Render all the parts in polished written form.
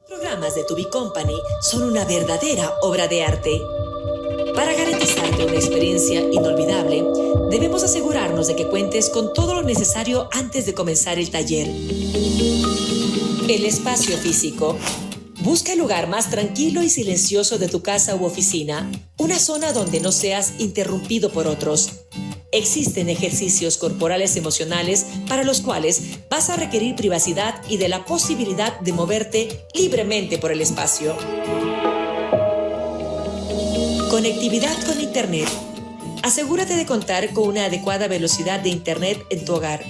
Los programas de Tubi Company son una verdadera obra de arte. Para garantizarte una experiencia inolvidable, debemos asegurarnos de que cuentes con todo lo necesario antes de comenzar el taller. El espacio físico. Busca el lugar más tranquilo y silencioso de tu casa u oficina, una zona donde no seas interrumpido por otros. Existen ejercicios corporales emocionales para los cuales vas a requerir privacidad y de la posibilidad de moverte libremente por el espacio. Conectividad con Internet. Asegúrate de contar con una adecuada velocidad de Internet en tu hogar.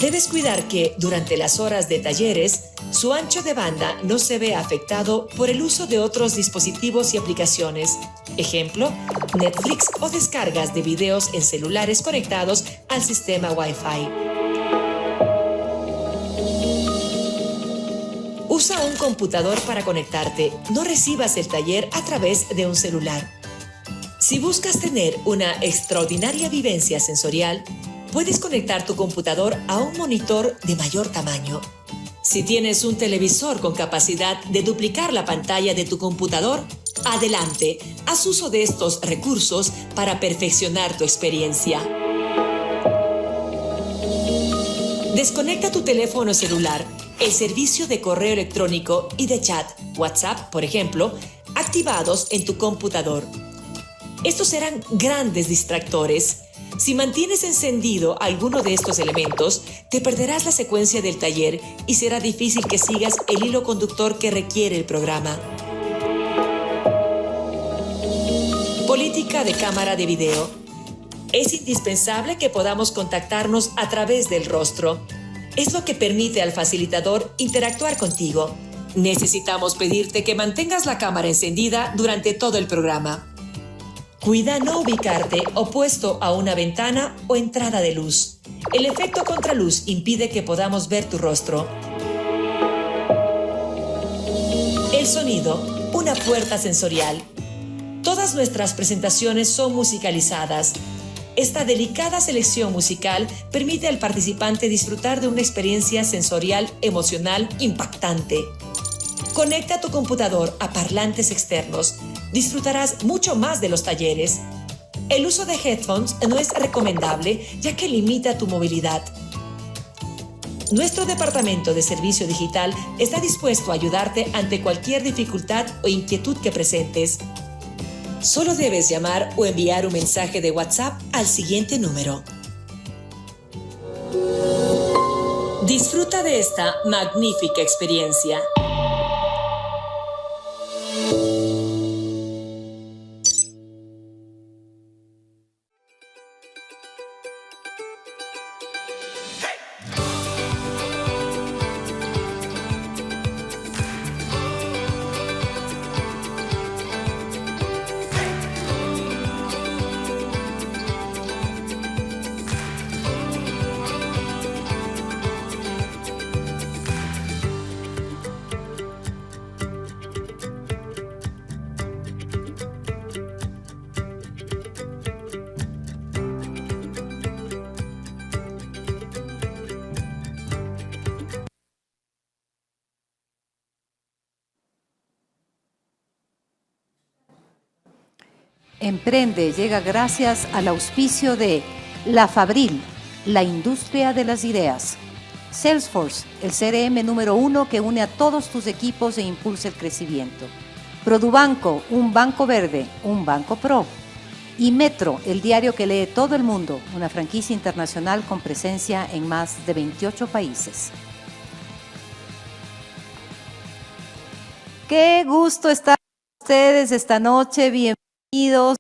Debes cuidar que, durante las horas de talleres, su ancho de banda no se vea afectado por el uso de otros dispositivos y aplicaciones. Ejemplo, Netflix o descargas de videos en celulares conectados al sistema Wi-Fi. Usa un computador para conectarte. No recibas el taller a través de un celular. Si buscas tener una extraordinaria vivencia sensorial, puedes conectar tu computador a un monitor de mayor tamaño. Si tienes un televisor con capacidad de duplicar la pantalla de tu computador, adelante, haz uso de estos recursos para perfeccionar tu experiencia. Desconecta tu teléfono celular, el servicio de correo electrónico y de chat, WhatsApp, por ejemplo, activados en tu computador. Estos serán grandes distractores. Si mantienes encendido alguno de estos elementos, te perderás la secuencia del taller y será difícil que sigas el hilo conductor que requiere el programa. Política de cámara de video. Es indispensable que podamos contactarnos a través del rostro. Es lo que permite al facilitador interactuar contigo. Necesitamos pedirte que mantengas la cámara encendida durante todo el programa. Cuida no ubicarte opuesto a una ventana o entrada de luz. El efecto contraluz impide que podamos ver tu rostro. El sonido, una puerta sensorial. Todas nuestras presentaciones son musicalizadas. Esta delicada selección musical permite al participante disfrutar de una experiencia sensorial emocional impactante. Conecta tu computador a parlantes externos. Disfrutarás mucho más de los talleres. El uso de headphones no es recomendable ya que limita tu movilidad. Nuestro departamento de servicio digital está dispuesto a ayudarte ante cualquier dificultad o inquietud que presentes. Solo debes llamar o enviar un mensaje de WhatsApp al siguiente número. Disfruta de esta magnífica experiencia. Emprende llega gracias al auspicio de La Fabril, la industria de las ideas. Salesforce, el CRM número 1 que une a todos tus equipos e impulsa el crecimiento. Produbanco, un banco verde, un banco pro. Y Metro, el diario que lee todo el mundo, una franquicia internacional con presencia en más de 28 países. Qué gusto estar con ustedes esta noche, bienvenidos.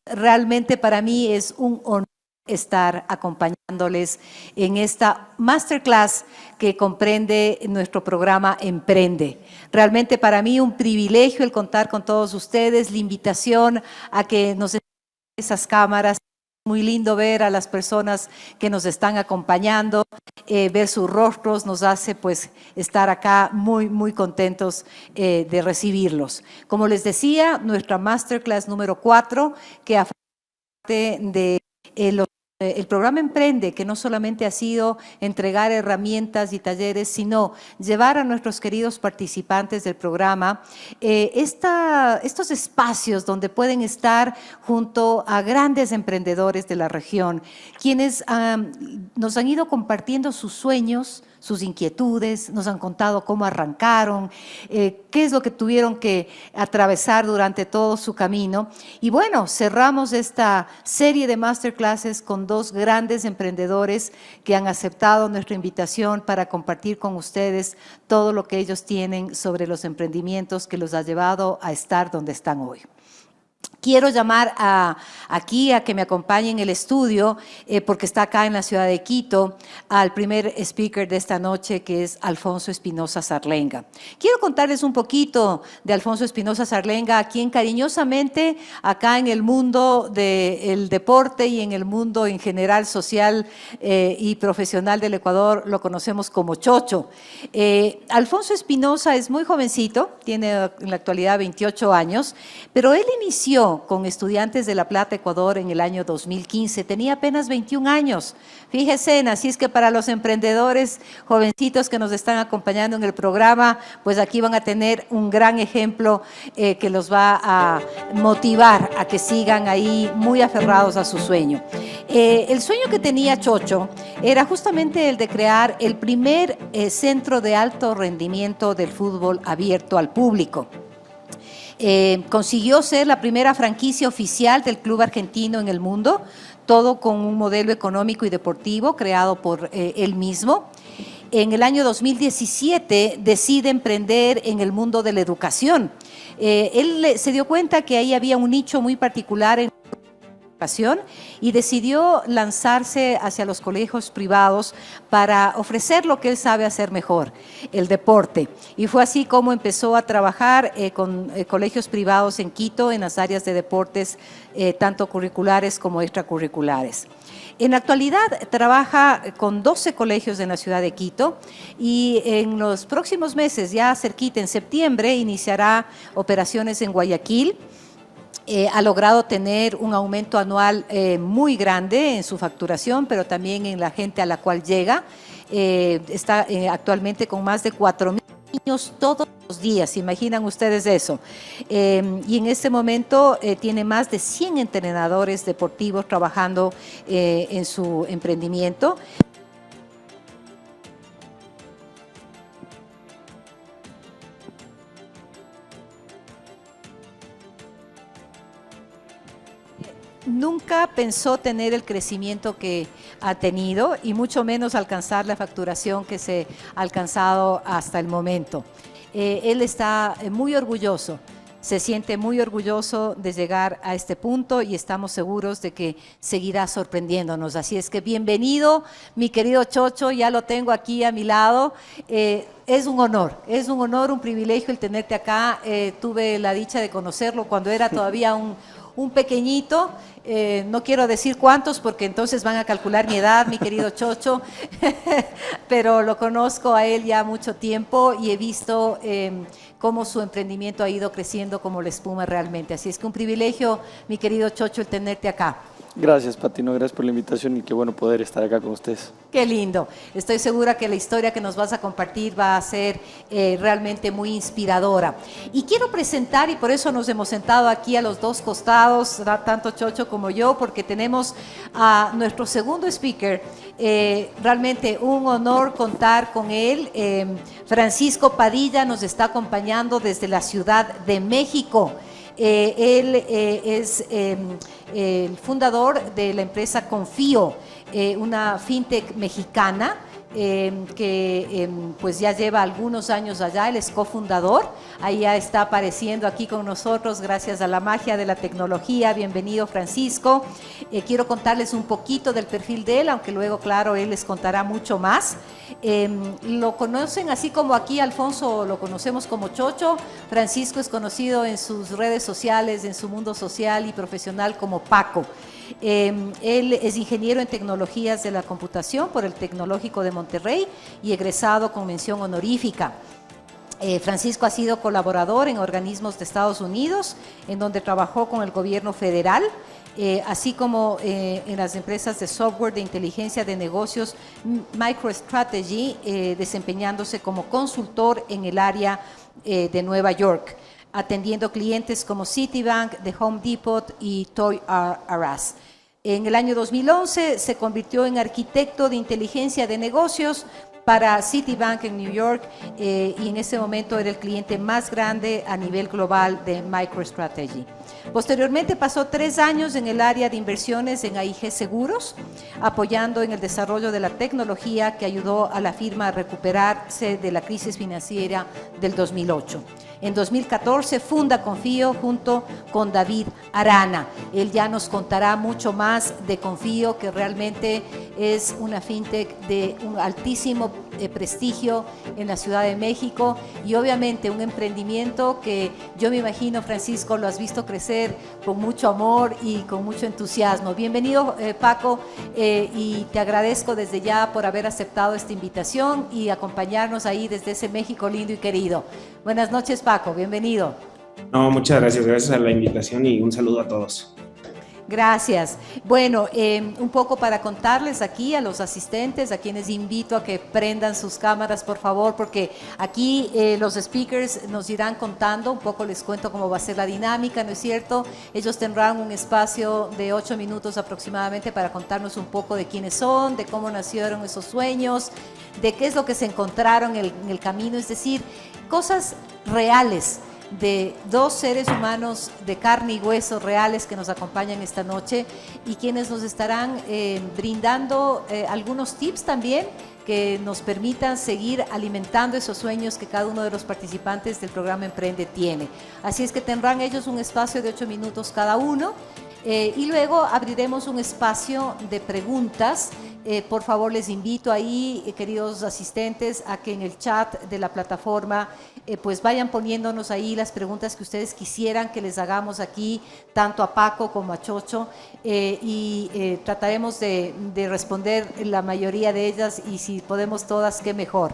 Realmente para mí es un honor estar acompañándoles en esta masterclass que comprende nuestro programa Emprende. Realmente para mí un privilegio el contar con todos ustedes, la invitación a que nos estén esas cámaras. Muy lindo ver a las personas que nos están acompañando, ver sus rostros, nos hace pues estar acá muy contentos de recibirlos. Como les decía, nuestra masterclass número 4, que aparte de los el programa Emprende, que no solamente ha sido entregar herramientas y talleres, sino llevar a nuestros queridos participantes del programa estos espacios donde pueden estar junto a grandes emprendedores de la región, quienes nos han ido compartiendo sus sueños, sus inquietudes, nos han contado cómo arrancaron, qué es lo que tuvieron que atravesar durante todo su camino. Y bueno, cerramos esta serie de masterclasses con dos grandes emprendedores que han aceptado nuestra invitación para compartir con ustedes todo lo que ellos tienen sobre los emprendimientos que los ha llevado a estar donde están hoy. Quiero llamar aquí a que me acompañe en el estudio, porque está acá en la ciudad de Quito, al primer speaker de esta noche, que es Alfonso Espinosa Zarlenga. Quiero contarles un poquito de Alfonso Espinosa Zarlenga, a quien cariñosamente acá en el mundo del deporte y en el mundo en general social y profesional del Ecuador lo conocemos como Chocho. Alfonso Espinosa es muy jovencito, tiene en la actualidad 28 años, pero él inició con estudiantes de La Plata, Ecuador, en el año 2015. Tenía apenas 21 años. Fíjense, así es que para los emprendedores jovencitos que nos están acompañando en el programa, pues aquí van a tener un gran ejemplo que los va a motivar a que sigan ahí muy aferrados a su sueño. El sueño que tenía Chocho era justamente el de crear el primer centro de alto rendimiento del fútbol abierto al público. Consiguió ser la primera franquicia oficial del club argentino en el mundo, todo con un modelo económico y deportivo creado por él mismo. En el año 2017 decide emprender en el mundo de la educación. Él se dio cuenta que ahí había un nicho muy particular en y decidió lanzarse hacia los colegios privados para ofrecer lo que él sabe hacer mejor, el deporte. Y fue así como empezó a trabajar con colegios privados en Quito en las áreas de deportes, tanto curriculares como extracurriculares. En la actualidad trabaja con 12 colegios en la ciudad de Quito y en los próximos meses, ya cerquita en septiembre, iniciará operaciones en Guayaquil. Ha logrado tener un aumento anual muy grande en su facturación, pero también en la gente a la cual llega. Está actualmente con más de 4,000 niños todos los días, ¿se imaginan ustedes eso? Y en este momento tiene más de 100 entrenadores deportivos trabajando en su emprendimiento. Nunca pensó tener el crecimiento que ha tenido y mucho menos alcanzar la facturación que se ha alcanzado hasta el momento. Él está muy orgulloso, se siente muy orgulloso de llegar a este punto y estamos seguros de que seguirá sorprendiéndonos. Así es que bienvenido, mi querido Chocho, ya lo tengo aquí a mi lado. Es un honor, un privilegio el tenerte acá. Tuve la dicha de conocerlo cuando era todavía un pequeñito, no quiero decir cuántos porque entonces van a calcular mi edad, mi querido Chocho, pero lo conozco a él ya mucho tiempo y he visto cómo su emprendimiento ha ido creciendo como la espuma realmente. Así es que un privilegio, mi querido Chocho, el tenerte acá. Gracias, Pati, gracias por la invitación y qué bueno poder estar acá con ustedes. Qué lindo. Estoy segura que la historia que nos vas a compartir va a ser realmente muy inspiradora. Y quiero presentar, y por eso nos hemos sentado aquí a los dos costados, tanto Chocho como yo, porque tenemos a nuestro segundo speaker. Realmente un honor contar con él. Francisco Padilla nos está acompañando desde la Ciudad de México. Él es el fundador de la empresa Confío, una fintech mexicana que pues ya lleva algunos años allá. Él es cofundador, ahí ya está apareciendo aquí con nosotros gracias a la magia de la tecnología. Bienvenido, Francisco. Quiero contarles un poquito del perfil de él, aunque luego, claro, él les contará mucho más. Lo conocen así como aquí Alfonso lo conocemos como Chocho. Francisco es conocido en sus redes sociales, en su mundo social y profesional como Paco. Él es ingeniero en tecnologías de la computación por el Tecnológico de Monterrey y egresado con mención honorífica. Francisco ha sido colaborador en organismos de Estados Unidos, en donde trabajó con el gobierno federal. así como en las empresas de software de inteligencia de negocios MicroStrategy, desempeñándose como consultor en el área de Nueva York, atendiendo clientes como Citibank, The Home Depot y Toys R Us. En el año 2011 se convirtió en arquitecto de inteligencia de negocios para Citibank en New York y en ese momento era el cliente más grande a nivel global de MicroStrategy. Posteriormente pasó 3 años en el área de inversiones en AIG Seguros, apoyando en el desarrollo de la tecnología que ayudó a la firma a recuperarse de la crisis financiera del 2008. En 2014 funda Confío junto con David Arana. Él ya nos contará mucho más de Confío, que realmente es una fintech de un altísimo prestigio en la Ciudad de México y obviamente un emprendimiento que yo me imagino, Francisco, lo has visto crecer con mucho amor y con mucho entusiasmo. Bienvenido, Paco, y te agradezco desde ya por haber aceptado esta invitación y acompañarnos ahí desde ese México lindo y querido. Buenas noches, Paco, bienvenido. No, muchas gracias, gracias a la invitación y un saludo a todos. Gracias. Bueno, un poco para contarles aquí a los asistentes, a quienes invito a que prendan sus cámaras, por favor, porque aquí los speakers nos irán contando, un poco les cuento cómo va a ser la dinámica, ¿no es cierto? Ellos tendrán un espacio de 8 minutos aproximadamente para contarnos un poco de quiénes son, de cómo nacieron esos sueños, de qué es lo que se encontraron en el camino, es decir, cosas reales de 2 seres humanos de carne y hueso reales que nos acompañan esta noche y quienes nos estarán brindando algunos tips también que nos permitan seguir alimentando esos sueños que cada uno de los participantes del programa Emprende tiene. Así es que tendrán ellos un espacio de 8 minutos cada uno y luego abriremos un espacio de preguntas. Por favor, les invito ahí, queridos asistentes, a que en el chat de la plataforma pues vayan poniéndonos ahí las preguntas que ustedes quisieran que les hagamos aquí, tanto a Paco como a Chocho, y trataremos de responder la mayoría de ellas y si podemos todas, qué mejor.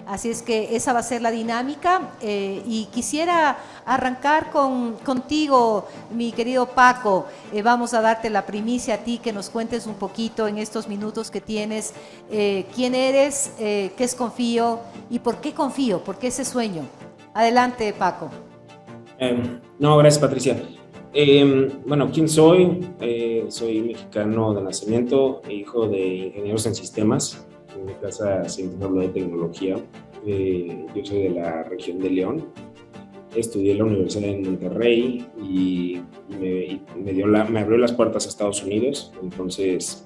Así es que esa va a ser la dinámica y quisiera arrancar contigo, mi querido Paco. Vamos a darte la primicia a ti, que nos cuentes un poquito en estos minutos que tienes quién eres, qué es Confío y por qué Confío, por qué ese sueño. Adelante, Paco. No, gracias, Patricia. Bueno, ¿quién soy? Soy mexicano de nacimiento, hijo de ingenieros en sistemas. En mi casa siempre hablo de tecnología. Yo soy de la región de León. Estudié en la Universidad de Monterrey y me abrió las puertas a Estados Unidos. Entonces,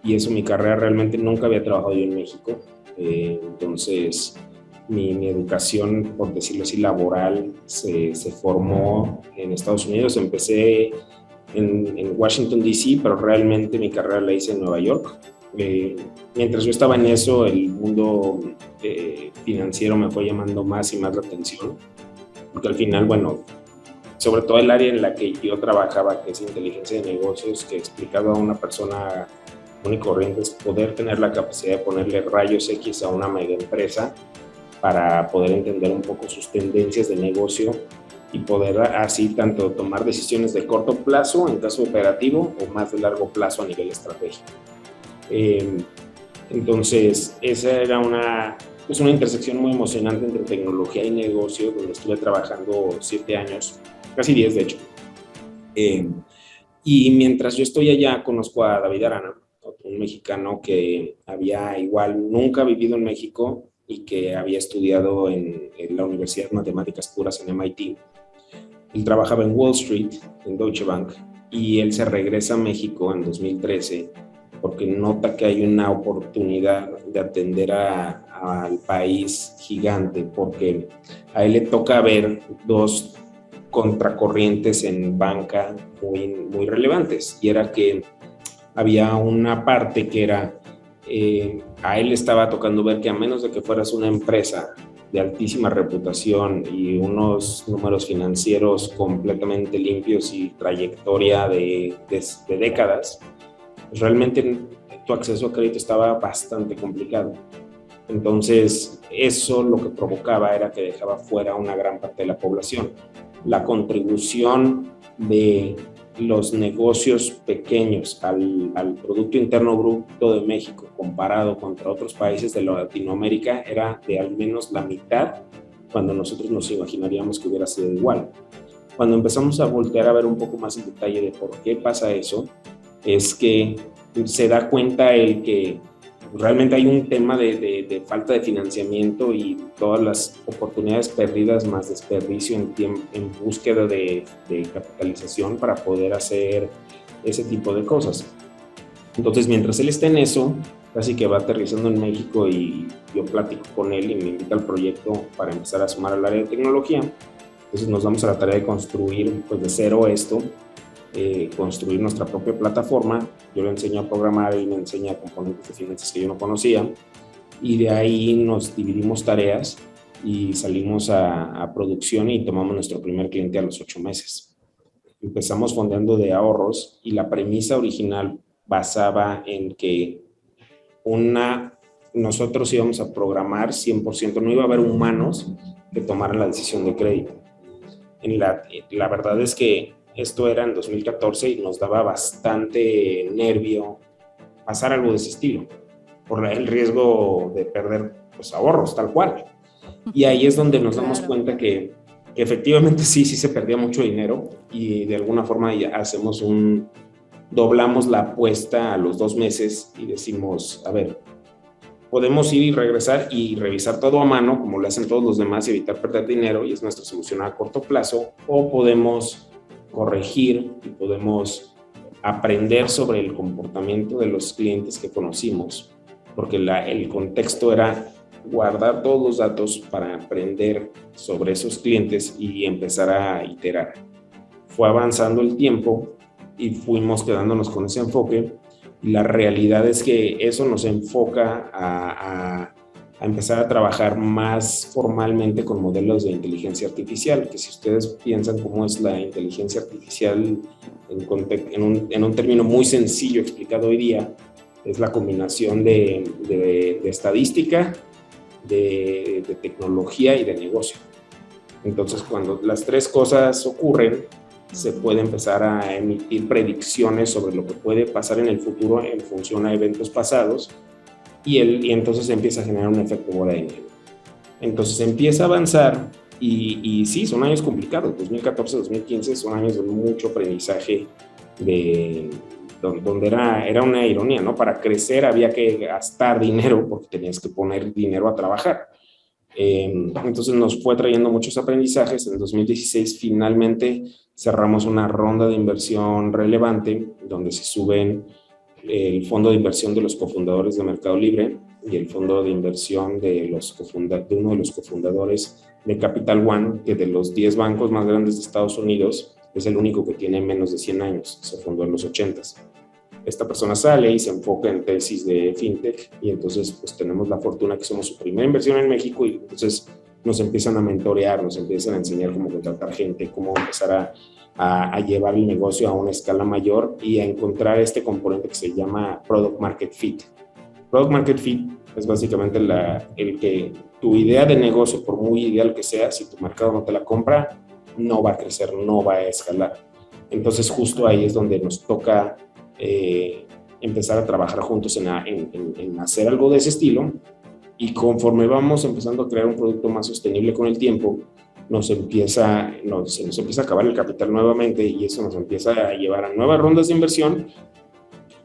y eso, mi carrera realmente nunca había trabajado yo en México. Entonces, mi educación, por decirlo así, laboral, se formó en Estados Unidos. Empecé en Washington, D.C., pero realmente mi carrera la hice en Nueva York. Mientras yo estaba en eso, el mundo financiero me fue llamando más y más la atención, porque al final, bueno, sobre todo el área en la que yo trabajaba, que es inteligencia de negocios, que explicaba a una persona común y corriente, es poder tener la capacidad de ponerle rayos X a una mega empresa para poder entender un poco sus tendencias de negocio y poder así tanto tomar decisiones de corto plazo en caso operativo o más de largo plazo a nivel estratégico. Entonces, esa era una intersección muy emocionante entre tecnología y negocio, donde estuve trabajando 7 años, casi 10 de hecho. Y mientras yo estoy allá, conozco a David Arana, un mexicano que había igual nunca vivido en México y que había estudiado en la Universidad de Matemáticas Puras en MIT. Él trabajaba en Wall Street, en Deutsche Bank, y él se regresa a México en 2013 porque nota que hay una oportunidad de atender al país gigante, porque a él le toca ver 2 contracorrientes en banca muy relevantes, y era que había una parte que era, a él le estaba tocando ver que a menos de que fueras una empresa de altísima reputación y unos números financieros completamente limpios y trayectoria de décadas, pues realmente tu acceso a crédito estaba bastante complicado. Entonces, eso lo que provocaba era que dejaba fuera una gran parte de la población. La contribución de los negocios pequeños al Producto Interno Bruto de México comparado contra otros países de Latinoamérica era de al menos la mitad, cuando nosotros nos imaginaríamos que hubiera sido igual. Cuando empezamos a voltear a ver un poco más en detalle de por qué pasa eso, es que se da cuenta el que realmente hay un tema de falta de financiamiento y todas las oportunidades perdidas más desperdicio en búsqueda de capitalización para poder hacer ese tipo de cosas. Entonces, mientras él está en eso, casi que va aterrizando en México y yo platico con él y me invita al proyecto para empezar a sumar al área de tecnología. Entonces nos damos a la tarea de construir pues de cero esto, construir nuestra propia plataforma. Yo le enseño a programar y me enseña componentes de finanzas que yo no conocía, y de ahí nos dividimos tareas y salimos a producción y tomamos nuestro primer cliente a los 8 meses. Empezamos fondeando de ahorros y la premisa original basaba en que nosotros íbamos a programar 100%, no iba a haber humanos que tomaran la decisión de crédito. La verdad es que esto era en 2014 y nos daba bastante nervio pasar algo de ese estilo, por el riesgo de perder pues, ahorros, tal cual. Y ahí es donde nos damos cuenta que efectivamente sí se perdía mucho dinero y de alguna forma ya doblamos la apuesta a los 2 meses y decimos, a ver, podemos ir y regresar y revisar todo a mano, como lo hacen todos los demás, y evitar perder dinero, y es nuestra solución a corto plazo, o podemos corregir y podemos aprender sobre el comportamiento de los clientes que conocimos, porque el contexto era guardar todos los datos para aprender sobre esos clientes y empezar a iterar. Fue avanzando el tiempo y fuimos quedándonos con ese enfoque. La realidad es que eso nos enfoca a empezar a trabajar más formalmente con modelos de inteligencia artificial, que si ustedes piensan cómo es la inteligencia artificial en un término muy sencillo explicado hoy día, es la combinación de estadística, de tecnología y de negocio. Entonces, cuando las 3 cosas ocurren, se puede empezar a emitir predicciones sobre lo que puede pasar en el futuro en función a eventos pasados, y entonces empieza a generar un efecto bola de nieve. Entonces empieza a avanzar y sí, son años complicados. 2014, 2015 son años de mucho aprendizaje, donde era una ironía, ¿no? Para crecer había que gastar dinero porque tenías que poner dinero a trabajar. Entonces nos fue trayendo muchos aprendizajes. En 2016 finalmente cerramos una ronda de inversión relevante donde se suben el fondo de inversión de los cofundadores de Mercado Libre y el fondo de inversión de uno de los cofundadores de Capital One, que de los 10 bancos más grandes de Estados Unidos es el único que tiene menos de 100 años, se fundó en los 80s. Esta persona sale y se enfoca en tesis de fintech, y entonces pues tenemos la fortuna que somos su primera inversión en México, y entonces nos empiezan a mentorear, nos empiezan a enseñar cómo contratar gente, cómo empezar a llevar el negocio a una escala mayor y a encontrar este componente que se llama Product Market Fit. Product Market Fit es básicamente el que tu idea de negocio, por muy ideal que sea, si tu mercado no te la compra, no va a crecer, no va a escalar. Entonces justo ahí es donde nos toca empezar a trabajar juntos en hacer algo de ese estilo, y conforme vamos empezando a crear un producto más sostenible con el tiempo, se nos empieza a acabar el capital nuevamente, y eso nos empieza a llevar a nuevas rondas de inversión,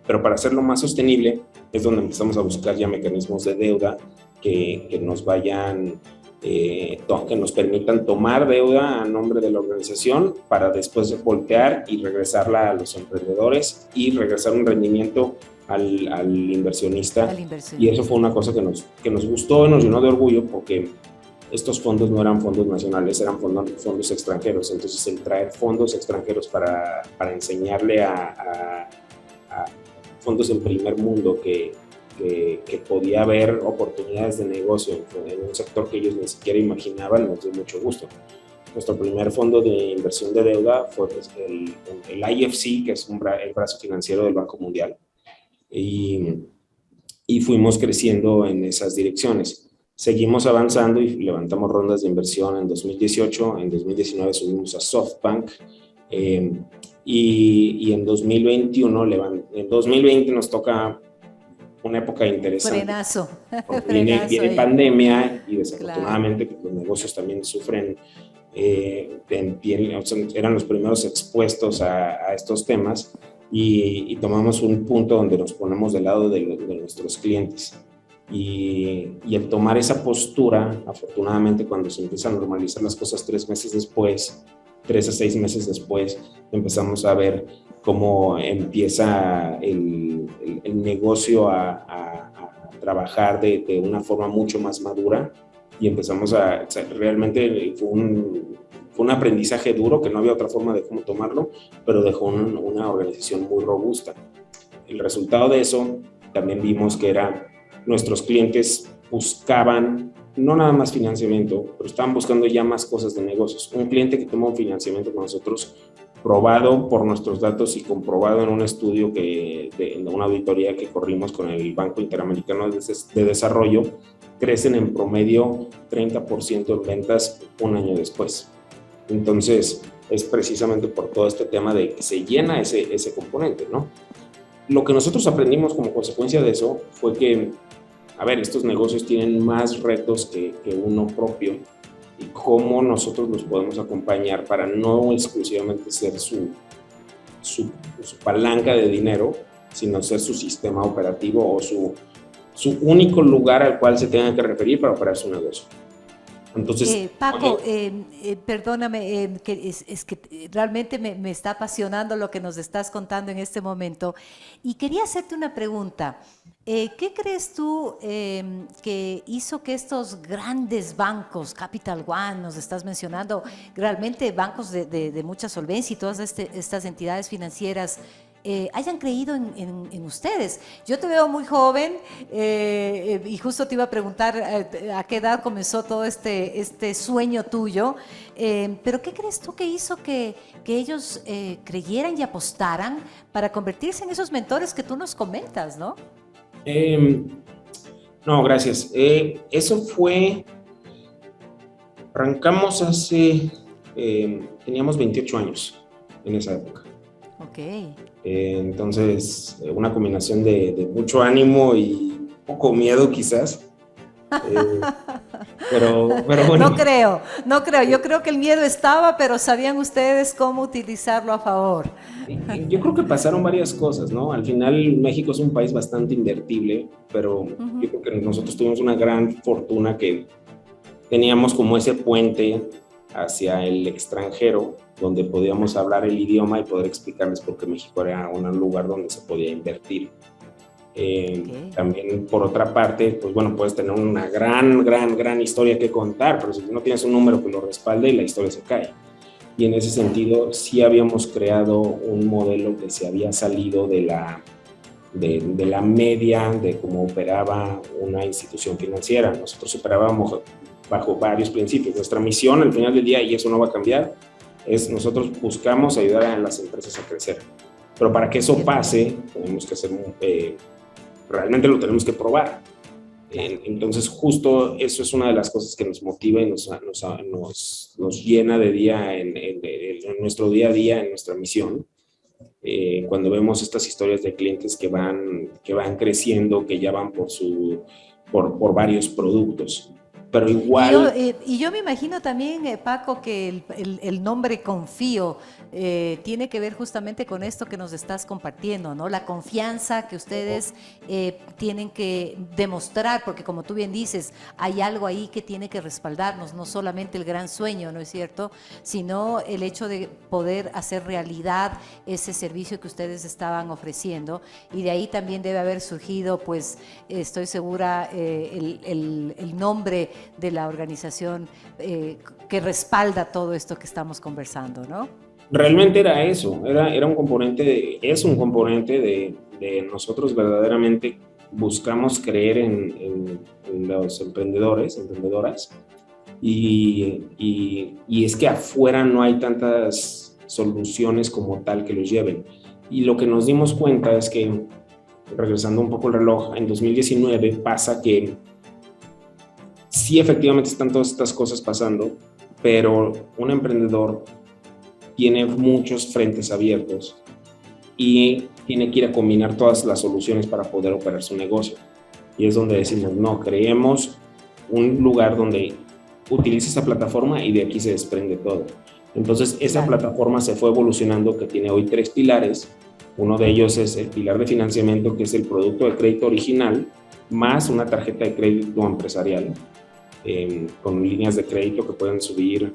pero para hacerlo más sostenible es donde empezamos a buscar ya mecanismos de deuda que nos vayan, que nos permitan tomar deuda a nombre de la organización para después voltear y regresarla a los emprendedores y regresar un rendimiento al inversionista. Y eso fue una cosa que nos gustó y nos llenó de orgullo, porque estos fondos no eran fondos nacionales, eran fondos extranjeros. Entonces el traer fondos extranjeros para enseñarle a fondos en primer mundo que podía haber oportunidades de negocio en un sector que ellos ni siquiera imaginaban, nos dio mucho gusto. Nuestro primer fondo de inversión de deuda fue pues, el IFC, que es el brazo financiero del Banco Mundial, y fuimos creciendo en esas direcciones. Seguimos avanzando y levantamos rondas de inversión en 2018, en 2019 subimos a SoftBank, Y en 2021, en 2020 nos toca una época interesante. Frenazo. Porque viene pandemia y desafortunadamente claro. los negocios también sufren, eran los primeros expuestos a estos temas y tomamos un punto donde nos ponemos del lado de nuestros clientes. Y el tomar esa postura, afortunadamente cuando se empiezan a normalizar las cosas 3 a 6 meses después, empezamos a ver cómo empieza el negocio a trabajar de una forma mucho más madura y empezamos realmente fue un aprendizaje duro que no había otra forma de cómo tomarlo, pero dejó una organización muy robusta. El resultado de eso también vimos que nuestros clientes buscaban no nada más financiamiento, pero estaban buscando ya más cosas de negocios. Un cliente que toma un financiamiento con nosotros, probado por nuestros datos y comprobado en un estudio en una auditoría que corrimos con el Banco Interamericano de Desarrollo, crecen en promedio 30% en ventas un año después. Entonces, es precisamente por todo este tema de que se llena ese componente, ¿no? Lo que nosotros aprendimos como consecuencia de eso fue que, estos negocios tienen más retos que uno propio y cómo nosotros los podemos acompañar para no exclusivamente ser su palanca de dinero, sino ser su sistema operativo o su único lugar al cual se tengan que referir para operar su negocio. Entonces, Paco, perdóname, que es que realmente me está apasionando lo que nos estás contando en este momento y quería hacerte una pregunta. ¿Qué crees tú que hizo que estos grandes bancos, Capital One, nos estás mencionando, realmente bancos de mucha solvencia y todas estas entidades financieras hayan creído en ustedes? Yo te veo muy joven y justo te iba a preguntar a qué edad comenzó todo este sueño tuyo, pero ¿qué crees tú que hizo que ellos creyeran y apostaran para convertirse en esos mentores que tú nos comentas, ¿no? No, gracias. Eso fue, arrancamos teníamos 28 años en esa época. Ok. Entonces, una combinación de mucho ánimo y poco miedo quizás. Pero bueno. No creo. Yo creo que el miedo estaba, pero sabían ustedes cómo utilizarlo a favor. Yo creo que pasaron varias cosas, ¿no? Al final México es un país bastante invertible, pero yo creo que nosotros tuvimos una gran fortuna que teníamos como ese puente hacia el extranjero, donde podíamos hablar el idioma y poder explicarles por qué México era un lugar donde se podía invertir. También, por otra parte, pues bueno, puedes tener una gran historia que contar, pero si no tienes un número que lo respalde, la historia se cae. Y en ese sentido, sí habíamos creado un modelo que se había salido de la media de cómo operaba una institución financiera. Nosotros operábamos bajo varios principios. Nuestra misión al final del día, y eso no va a cambiar, es nosotros buscamos ayudar a las empresas a crecer. Pero para que eso pase, tenemos que hacer, realmente lo tenemos que probar. Entonces, justo eso es una de las cosas que nos motiva y nos llena de día en nuestro día a día, en nuestra misión. Cuando vemos estas historias de clientes que van creciendo, que ya van por varios productos. Pero igual... Y yo me imagino también, Paco, que el nombre Confío tiene que ver justamente con esto que nos estás compartiendo, ¿no? La confianza que ustedes tienen que demostrar, porque como tú bien dices, hay algo ahí que tiene que respaldarnos, no solamente el gran sueño, ¿no es cierto?, sino el hecho de poder hacer realidad ese servicio que ustedes estaban ofreciendo, y de ahí también debe haber surgido, pues, estoy segura, el nombre de la organización que respalda todo esto que estamos conversando, ¿no? Realmente era eso, era un componente, es un componente de nosotros verdaderamente buscamos creer en los emprendedoras, y es que afuera no hay tantas soluciones como tal que los lleven. Y lo que nos dimos cuenta es que, regresando un poco el reloj, en 2019 pasa que sí, efectivamente están todas estas cosas pasando, pero un emprendedor tiene muchos frentes abiertos y tiene que ir a combinar todas las soluciones para poder operar su negocio. Y es donde decimos, no, creemos un lugar donde utilice esa plataforma y de aquí se desprende todo. Entonces, esa plataforma se fue evolucionando, que tiene hoy 3 pilares. Uno de ellos es el pilar de financiamiento, que es el producto de crédito original, más una tarjeta de crédito empresarial, con líneas de crédito que pueden subir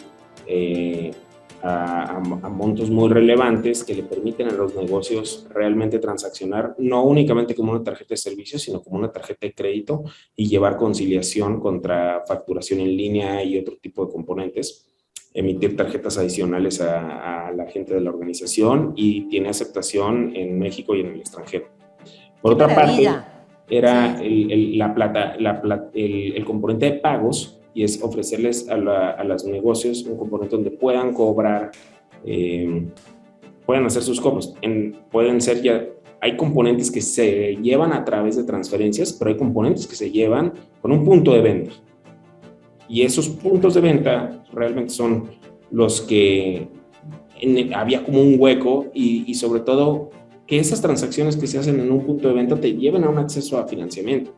a montos muy relevantes que le permiten a los negocios realmente transaccionar, no únicamente como una tarjeta de servicio, sino como una tarjeta de crédito y llevar conciliación contra facturación en línea y otro tipo de componentes, emitir tarjetas adicionales a la gente de la organización, y tiene aceptación en México y en el extranjero. Por otra parte, era el componente de pagos, y es ofrecerles a los negocios un componente donde puedan cobrar, puedan hacer sus cobros. Pueden ser ya, hay componentes que se llevan a través de transferencias, pero hay componentes que se llevan con un punto de venta. Y esos puntos de venta realmente son los que había como un hueco, y sobre todo que esas transacciones que se hacen en un punto de venta te lleven a un acceso a financiamiento.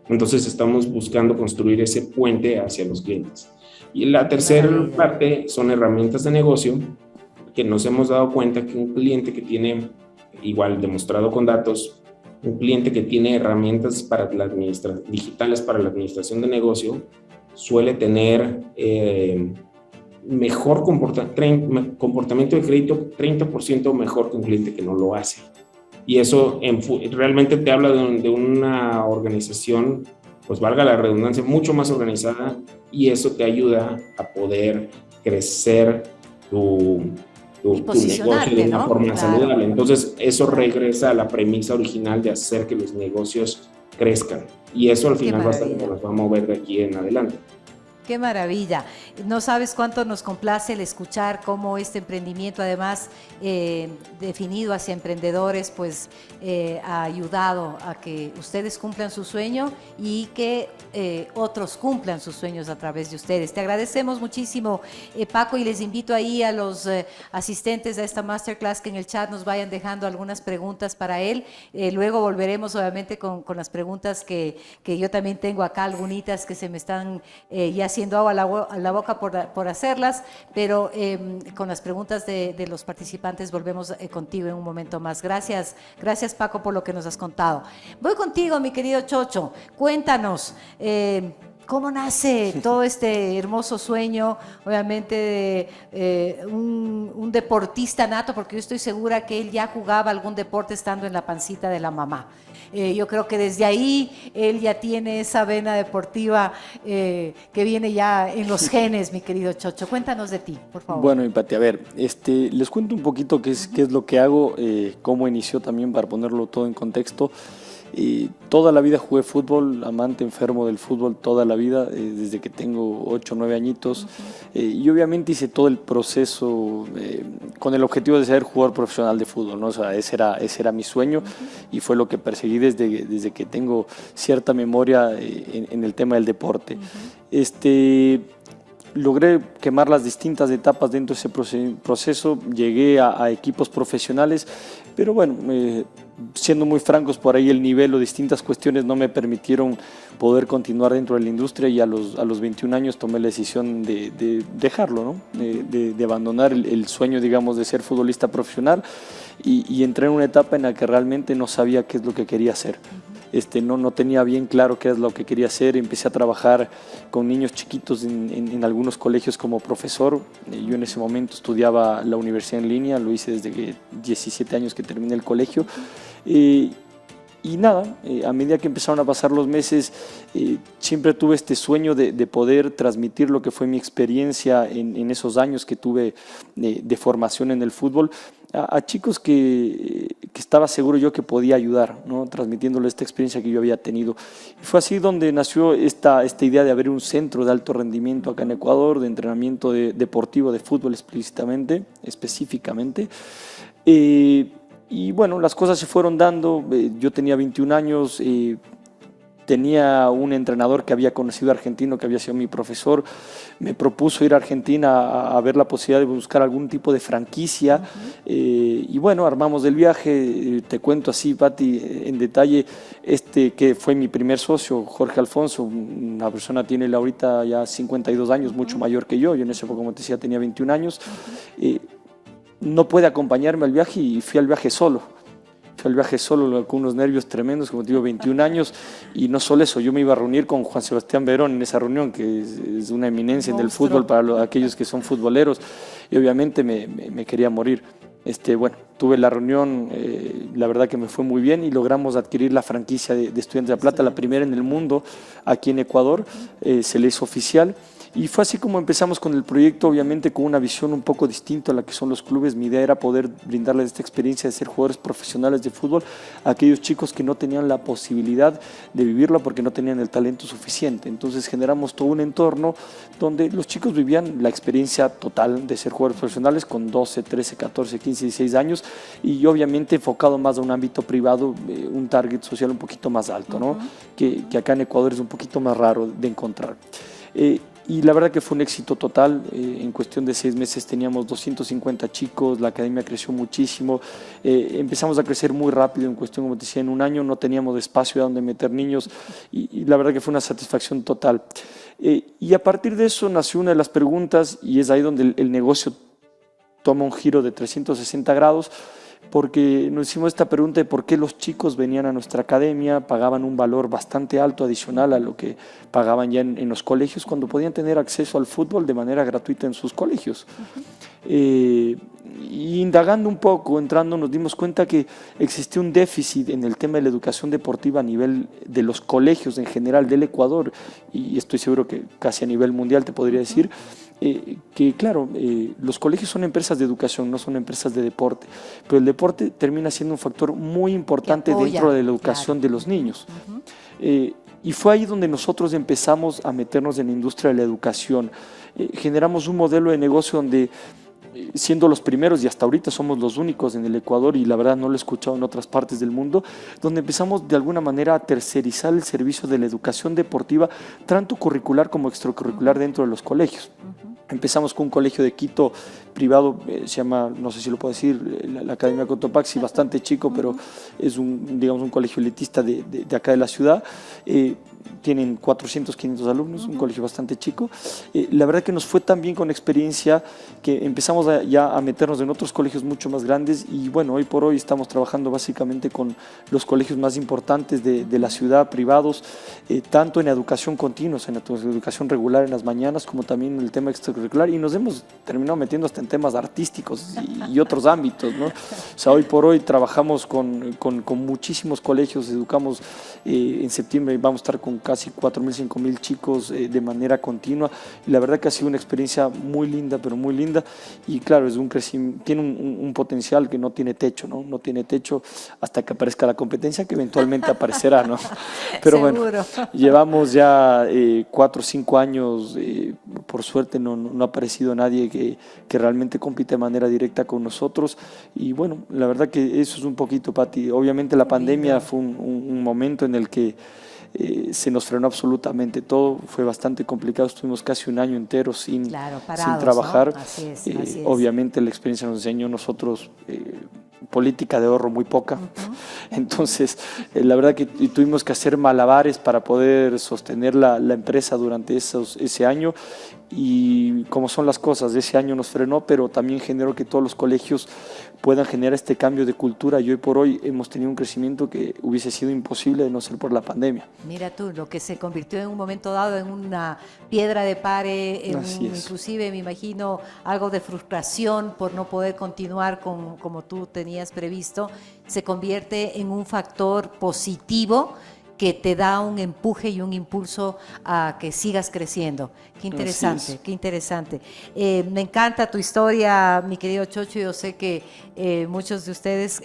Entonces estamos buscando construir ese puente hacia los clientes. Y la tercera parte son herramientas de negocio, que nos hemos dado cuenta que un cliente que tiene, igual demostrado con datos, un cliente que tiene herramientas para digitales para la administración de negocio, suele tener mejor comportamiento de crédito, 30% mejor que un cliente que no lo hace. Y eso realmente te habla de una organización, pues valga la redundancia, mucho más organizada, y eso te ayuda a poder crecer tu negocio de una forma saludable. Entonces, eso regresa a la premisa original de hacer que los negocios crezcan. Y eso al final va a ser lo que nos va a mover de aquí en adelante. Qué maravilla. No sabes cuánto nos complace el escuchar cómo este emprendimiento, además definido hacia emprendedores, pues ha ayudado a que ustedes cumplan su sueño y que otros cumplan sus sueños a través de ustedes. Te agradecemos muchísimo, Paco, y les invito ahí a los asistentes a esta masterclass que en el chat nos vayan dejando algunas preguntas para él. Luego volveremos obviamente con las preguntas que yo también tengo acá, algunitas que se me están ya haciendo agua a la boca por hacerlas, pero con las preguntas de los participantes volvemos contigo en un momento más. Gracias, Paco, por lo que nos has contado. Voy contigo, mi querido Chocho. Cuéntanos, ¿cómo nace todo este hermoso sueño, obviamente, de un deportista nato? Porque yo estoy segura que él ya jugaba algún deporte estando en la pancita de la mamá. Yo creo que desde ahí él ya tiene esa vena deportiva que viene ya en los genes, mi querido Chocho. Cuéntanos de ti, por favor. Bueno, Pati, a ver, les cuento un poquito qué es lo que hago, cómo inició también, para ponerlo todo en contexto. Toda la vida jugué fútbol, amante, enfermo del fútbol toda la vida, desde que tengo 8 o 9 añitos. Y obviamente hice todo el proceso con el objetivo de ser jugador profesional de fútbol, ¿no? O sea, ese era mi sueño, y fue lo que perseguí desde que tengo cierta memoria en el tema del deporte. Logré quemar las distintas etapas dentro de ese proceso, llegué a equipos profesionales, pero bueno, siendo muy francos, por ahí el nivel o distintas cuestiones no me permitieron poder continuar dentro de la industria, y a los 21 años tomé la decisión de dejarlo, ¿no? de abandonar el sueño, digamos, de ser futbolista profesional, y entré en una etapa en la que realmente no sabía qué es lo que quería hacer. No tenía bien claro qué es lo que quería hacer. Empecé a trabajar con niños chiquitos en algunos colegios como profesor. Yo en ese momento estudiaba la universidad en línea, lo hice desde que 17 años que terminé el colegio. Y nada, a medida que empezaron a pasar los meses, siempre tuve este sueño de poder transmitir lo que fue mi experiencia en esos años que tuve de formación en el fútbol a chicos que estaba seguro yo que podía ayudar, ¿no? Transmitiéndoles esta experiencia que yo había tenido. Y fue así donde nació esta idea de abrir un centro de alto rendimiento acá en Ecuador, de entrenamiento deportivo de fútbol específicamente. Y bueno, las cosas se fueron dando. Yo tenía 21 años, tenía un entrenador que había conocido argentino, que había sido mi profesor, me propuso ir a Argentina a ver la posibilidad de buscar algún tipo de franquicia. Y bueno, armamos el viaje. Te cuento así, Pati, en detalle, que fue mi primer socio, Jorge Alfonso, una persona tiene ahorita ya 52 años, mucho mayor que yo en ese época, como te decía, tenía 21 años. No puede acompañarme al viaje y fui al viaje solo. Fui al viaje solo con unos nervios tremendos, como te digo, 21 años, y no solo eso, yo me iba a reunir con Juan Sebastián Verón en esa reunión, que es una eminencia en el fútbol para aquellos que son futboleros, y obviamente me quería morir. Bueno, tuve la reunión, la verdad que me fue muy bien y logramos adquirir la franquicia de Estudiantes de La Plata, la primera en el mundo aquí en Ecuador, se le hizo oficial. Y fue así como empezamos con el proyecto, obviamente con una visión un poco distinta a la que son los clubes. Mi idea era poder brindarles esta experiencia de ser jugadores profesionales de fútbol a aquellos chicos que no tenían la posibilidad de vivirla porque no tenían el talento suficiente. Entonces generamos todo un entorno donde los chicos vivían la experiencia total de ser jugadores profesionales con 12, 13, 14, 15, 16 años y obviamente enfocado más a un ámbito privado, un target social un poquito más alto, ¿no? Que acá en Ecuador es un poquito más raro de encontrar. Y la verdad que fue un éxito total. En cuestión de 6 meses teníamos 250 chicos, la academia creció muchísimo, empezamos a crecer muy rápido. En cuestión, como te decía, en un año no teníamos espacio donde meter niños y la verdad que fue una satisfacción total. Y a partir de eso nació una de las preguntas y es ahí donde el negocio toma un giro de 360 grados, porque nos hicimos esta pregunta de por qué los chicos venían a nuestra academia, pagaban un valor bastante alto adicional a lo que pagaban ya en los colegios, cuando podían tener acceso al fútbol de manera gratuita en sus colegios. Y indagando un poco, entrando, nos dimos cuenta que existía un déficit en el tema de la educación deportiva a nivel de los colegios en general del Ecuador, y estoy seguro que casi a nivel mundial te podría decir, que claro, los colegios son empresas de educación, no son empresas de deporte, pero el deporte termina siendo un factor muy importante dentro de la educación de los niños. Y fue ahí donde nosotros empezamos a meternos en la industria de la educación. Generamos un modelo de negocio donde, siendo los primeros y hasta ahorita somos los únicos en el Ecuador, y la verdad no lo he escuchado en otras partes del mundo, donde empezamos de alguna manera a tercerizar el servicio de la educación deportiva, tanto curricular como extracurricular dentro de los colegios. Empezamos con un colegio de Quito privado, se llama, no sé si lo puedo decir, la Academia Cotopaxi, bastante chico, pero es digamos, un colegio elitista de acá de la ciudad. Tienen 400, 500 alumnos, un colegio bastante chico. La verdad que nos fue tan bien con experiencia que empezamos ya a meternos en otros colegios mucho más grandes y bueno, hoy por hoy estamos trabajando básicamente con los colegios más importantes de la ciudad, privados, tanto en educación continua, en educación regular en las mañanas, como también en el tema extracurricular, y nos hemos terminado metiendo hasta en temas artísticos y otros ámbitos, ¿no? O sea, hoy por hoy trabajamos con muchísimos colegios, educamos, en septiembre vamos a estar con casi 4.000, 5.000 chicos de manera continua, y la verdad que ha sido una experiencia muy linda, pero muy linda, y claro, es un crecimiento, tiene un potencial que no tiene techo, ¿no? No tiene techo hasta que aparezca la competencia, que eventualmente aparecerá, ¿no? Pero seguro. Bueno, llevamos ya 4 o 5 años, por suerte no ha aparecido nadie que realmente compite de manera directa con nosotros, y bueno, la verdad que eso es un poquito, Pati. Obviamente la pandemia fue un momento en el que se nos frenó absolutamente todo, fue bastante complicado, estuvimos casi un año entero sin trabajar, ¿no? Así es. Obviamente la experiencia nos enseñó a nosotros política de ahorro muy poca, entonces la verdad que tuvimos que hacer malabares para poder sostener la empresa durante ese año, y como son las cosas, ese año nos frenó, pero también generó que todos los colegios puedan generar este cambio de cultura, y hoy por hoy hemos tenido un crecimiento que hubiese sido imposible de no ser por la pandemia. Mira tú, lo que se convirtió en un momento dado en una piedra de pare, inclusive me imagino algo de frustración por no poder continuar como tú tenías previsto, se convierte en un factor positivo que te da un empuje y un impulso a que sigas creciendo. Qué interesante, qué interesante. Me encanta tu historia, mi querido Chocho. Yo sé que muchos de ustedes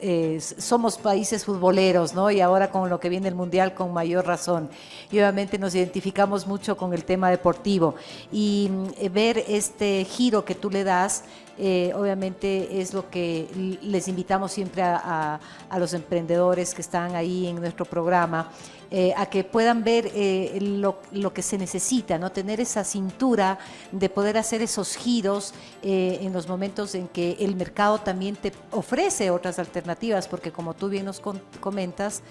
somos países futboleros, ¿no? Y ahora con lo que viene el Mundial, con mayor razón. Y obviamente nos identificamos mucho con el tema deportivo. Y ver este giro que tú le das, obviamente es lo que les invitamos siempre a los emprendedores que están ahí en nuestro programa, a que puedan ver lo que se necesita, ¿no? Tener esa cintura de poder hacer esos giros en los momentos en que el mercado también te ofrece otras alternativas, porque como tú bien nos comentas,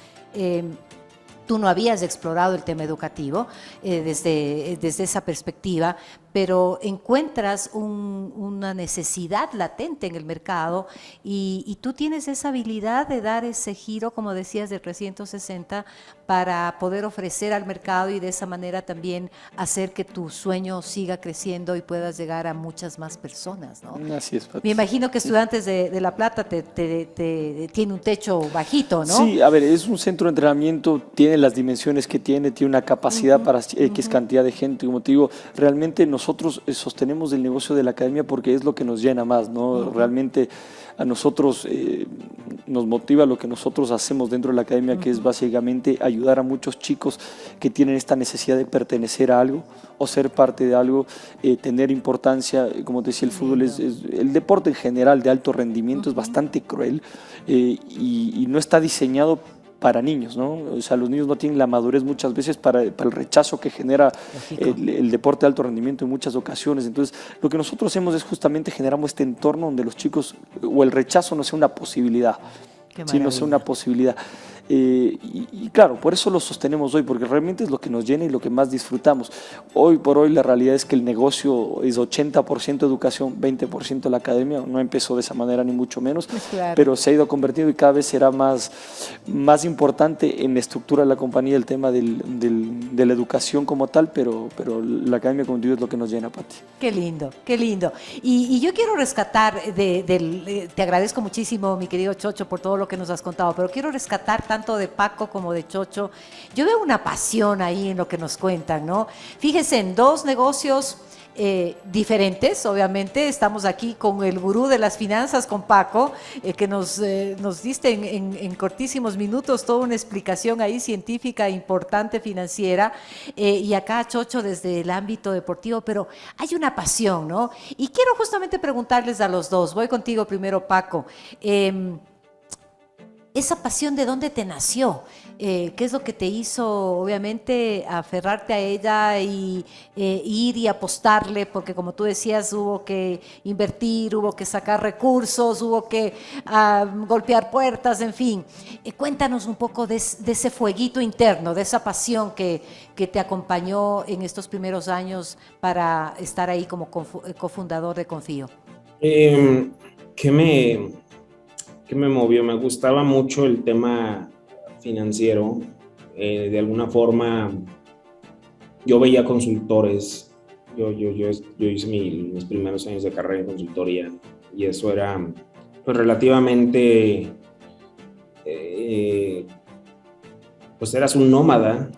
tú no habías explorado el tema educativo desde esa perspectiva, pero encuentras una necesidad latente en el mercado y tú tienes esa habilidad de dar ese giro, como decías, del 360 para poder ofrecer al mercado y de esa manera también hacer que tu sueño siga creciendo y puedas llegar a muchas más personas, ¿no? Así es, Patricia. Me imagino que Estudiantes de La Plata tiene un techo bajito, ¿no? Sí, a ver, es un centro de entrenamiento, tiene las dimensiones que tiene una capacidad para X cantidad de gente. Como te digo, realmente nosotros sostenemos el negocio de la academia porque es lo que nos llena más, ¿no? Realmente a nosotros nos motiva lo que nosotros hacemos dentro de la academia, que es básicamente ayudar a muchos chicos que tienen esta necesidad de pertenecer a algo o ser parte de algo, tener importancia. Como te decía, el fútbol el deporte en general de alto rendimiento es bastante cruel y no está diseñado para niños, ¿no? O sea, los niños no tienen la madurez muchas veces para el rechazo que genera el deporte de alto rendimiento en muchas ocasiones. Entonces, lo que nosotros hacemos es justamente generamos este entorno donde los chicos, o el rechazo no sea una posibilidad, sino sea una posibilidad. Y claro, por eso lo sostenemos hoy, porque realmente es lo que nos llena y lo que más disfrutamos. Hoy por hoy la realidad es que el negocio es 80% educación, 20% la academia. No empezó de esa manera ni mucho menos, claro, pero se ha ido convirtiendo y cada vez será más importante en la estructura de la compañía el tema de la educación como tal, pero la academia, como digo, es lo que nos llena, Pati. Qué lindo, qué lindo. Y yo quiero rescatar, te agradezco muchísimo, mi querido Chocho, por todo lo que nos has contado, pero quiero rescatar tanto de Paco como de Chocho. Yo veo una pasión ahí en lo que nos cuentan, ¿no? Fíjense, en dos negocios diferentes, obviamente. Estamos aquí con el gurú de las finanzas, con Paco, que nos diste en cortísimos minutos toda una explicación ahí científica importante, financiera, y acá Chocho desde el ámbito deportivo, pero hay una pasión, ¿no? Y quiero justamente preguntarles a los dos. Voy contigo primero, Paco. Esa pasión, ¿de dónde te nació? ¿Qué es lo que te hizo, obviamente, aferrarte a ella y ir y apostarle? Porque como tú decías, hubo que invertir, hubo que sacar recursos, hubo que golpear puertas, en fin. Cuéntanos un poco de ese fueguito interno, de esa pasión que te acompañó en estos primeros años para estar ahí como cofundador de Confío. ¿Qué me movió? Me gustaba mucho el tema financiero. De alguna forma, yo veía consultores. Yo hice mis primeros años de carrera en consultoría y eso era pues relativamente, pues eras un nómada,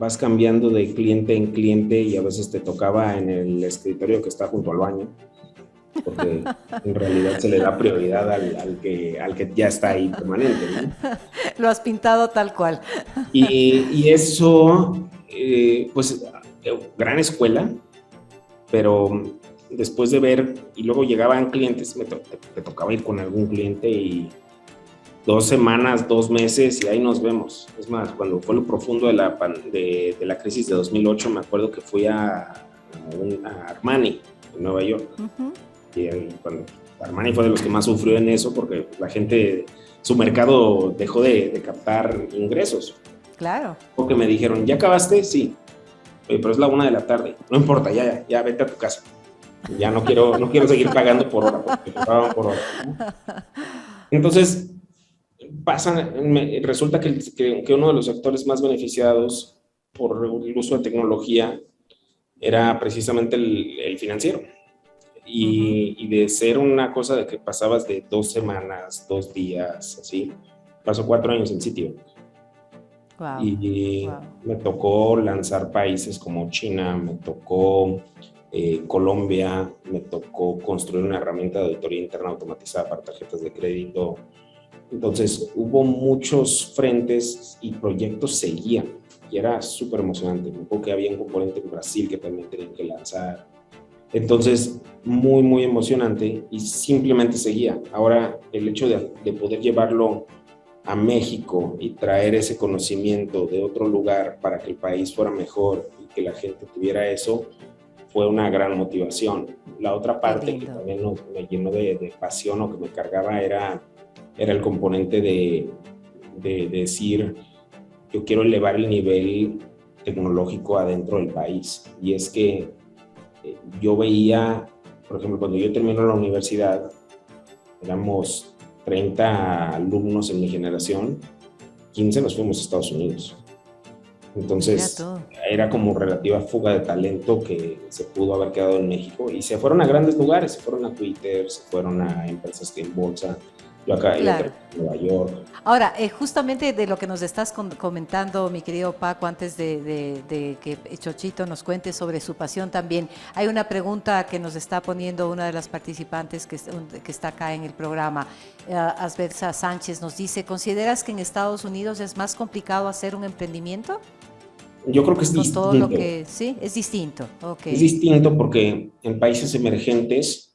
vas cambiando de cliente en cliente y a veces te tocaba en el escritorio que está junto al baño, porque en realidad se le da prioridad al que ya está ahí permanente, ¿no? Lo has pintado tal cual. Y eso, pues, gran escuela, pero después de ver, y luego llegaban clientes, me tocaba ir con algún cliente y 2 semanas, 2 meses, y ahí nos vemos. Es más, cuando fue lo profundo de la crisis de 2008, me acuerdo que fui a Armani, en Nueva York. Uh-huh. Y cuando Armani fue de los que más sufrió en eso, porque la gente, su mercado dejó de captar ingresos. Claro. Porque me dijeron, ¿ya acabaste? Sí. Oye, pero es la 1 de la tarde. No importa, ya vete a tu casa. Ya no quiero seguir pagando por hora, porque te pagaban por hora, ¿no? Entonces, resulta que uno de los sectores más beneficiados por el uso de tecnología era precisamente el financiero. Y de ser una cosa de que pasabas de 2 semanas, 2 días, así, pasó 4 años en sitio. Wow. Y me tocó lanzar países como China, me tocó Colombia, me tocó construir una herramienta de auditoría interna automatizada para tarjetas de crédito. Entonces hubo muchos frentes y proyectos seguían y era súper emocionante. Me acuerdo que había un componente en Brasil que también tenían que lanzar. Entonces, muy, muy emocionante y simplemente seguía. Ahora, el hecho de poder llevarlo a México y traer ese conocimiento de otro lugar para que el país fuera mejor y que la gente tuviera eso, fue una gran motivación. La otra parte que también me llenó de pasión o que me cargaba era el componente de decir, yo quiero elevar el nivel tecnológico adentro del país. Y es que yo veía, por ejemplo, cuando yo terminé la universidad, éramos 30 alumnos en mi generación, 15 nos fuimos a Estados Unidos. Entonces, era como relativa fuga de talento que se pudo haber quedado en México y se fueron a grandes lugares, se fueron a Twitter, se fueron a empresas que en bolsa. Yo acá en Nueva York. Ahora, justamente de lo que nos estás comentando, mi querido Paco, antes de que Chochito nos cuente sobre su pasión también, hay una pregunta que nos está poniendo una de las participantes que está acá en el programa. Asbersa Sánchez nos dice, ¿consideras que en Estados Unidos es más complicado hacer un emprendimiento? Yo creo que es distinto. Todo lo que, sí, es distinto. Okay. Es distinto porque en países emergentes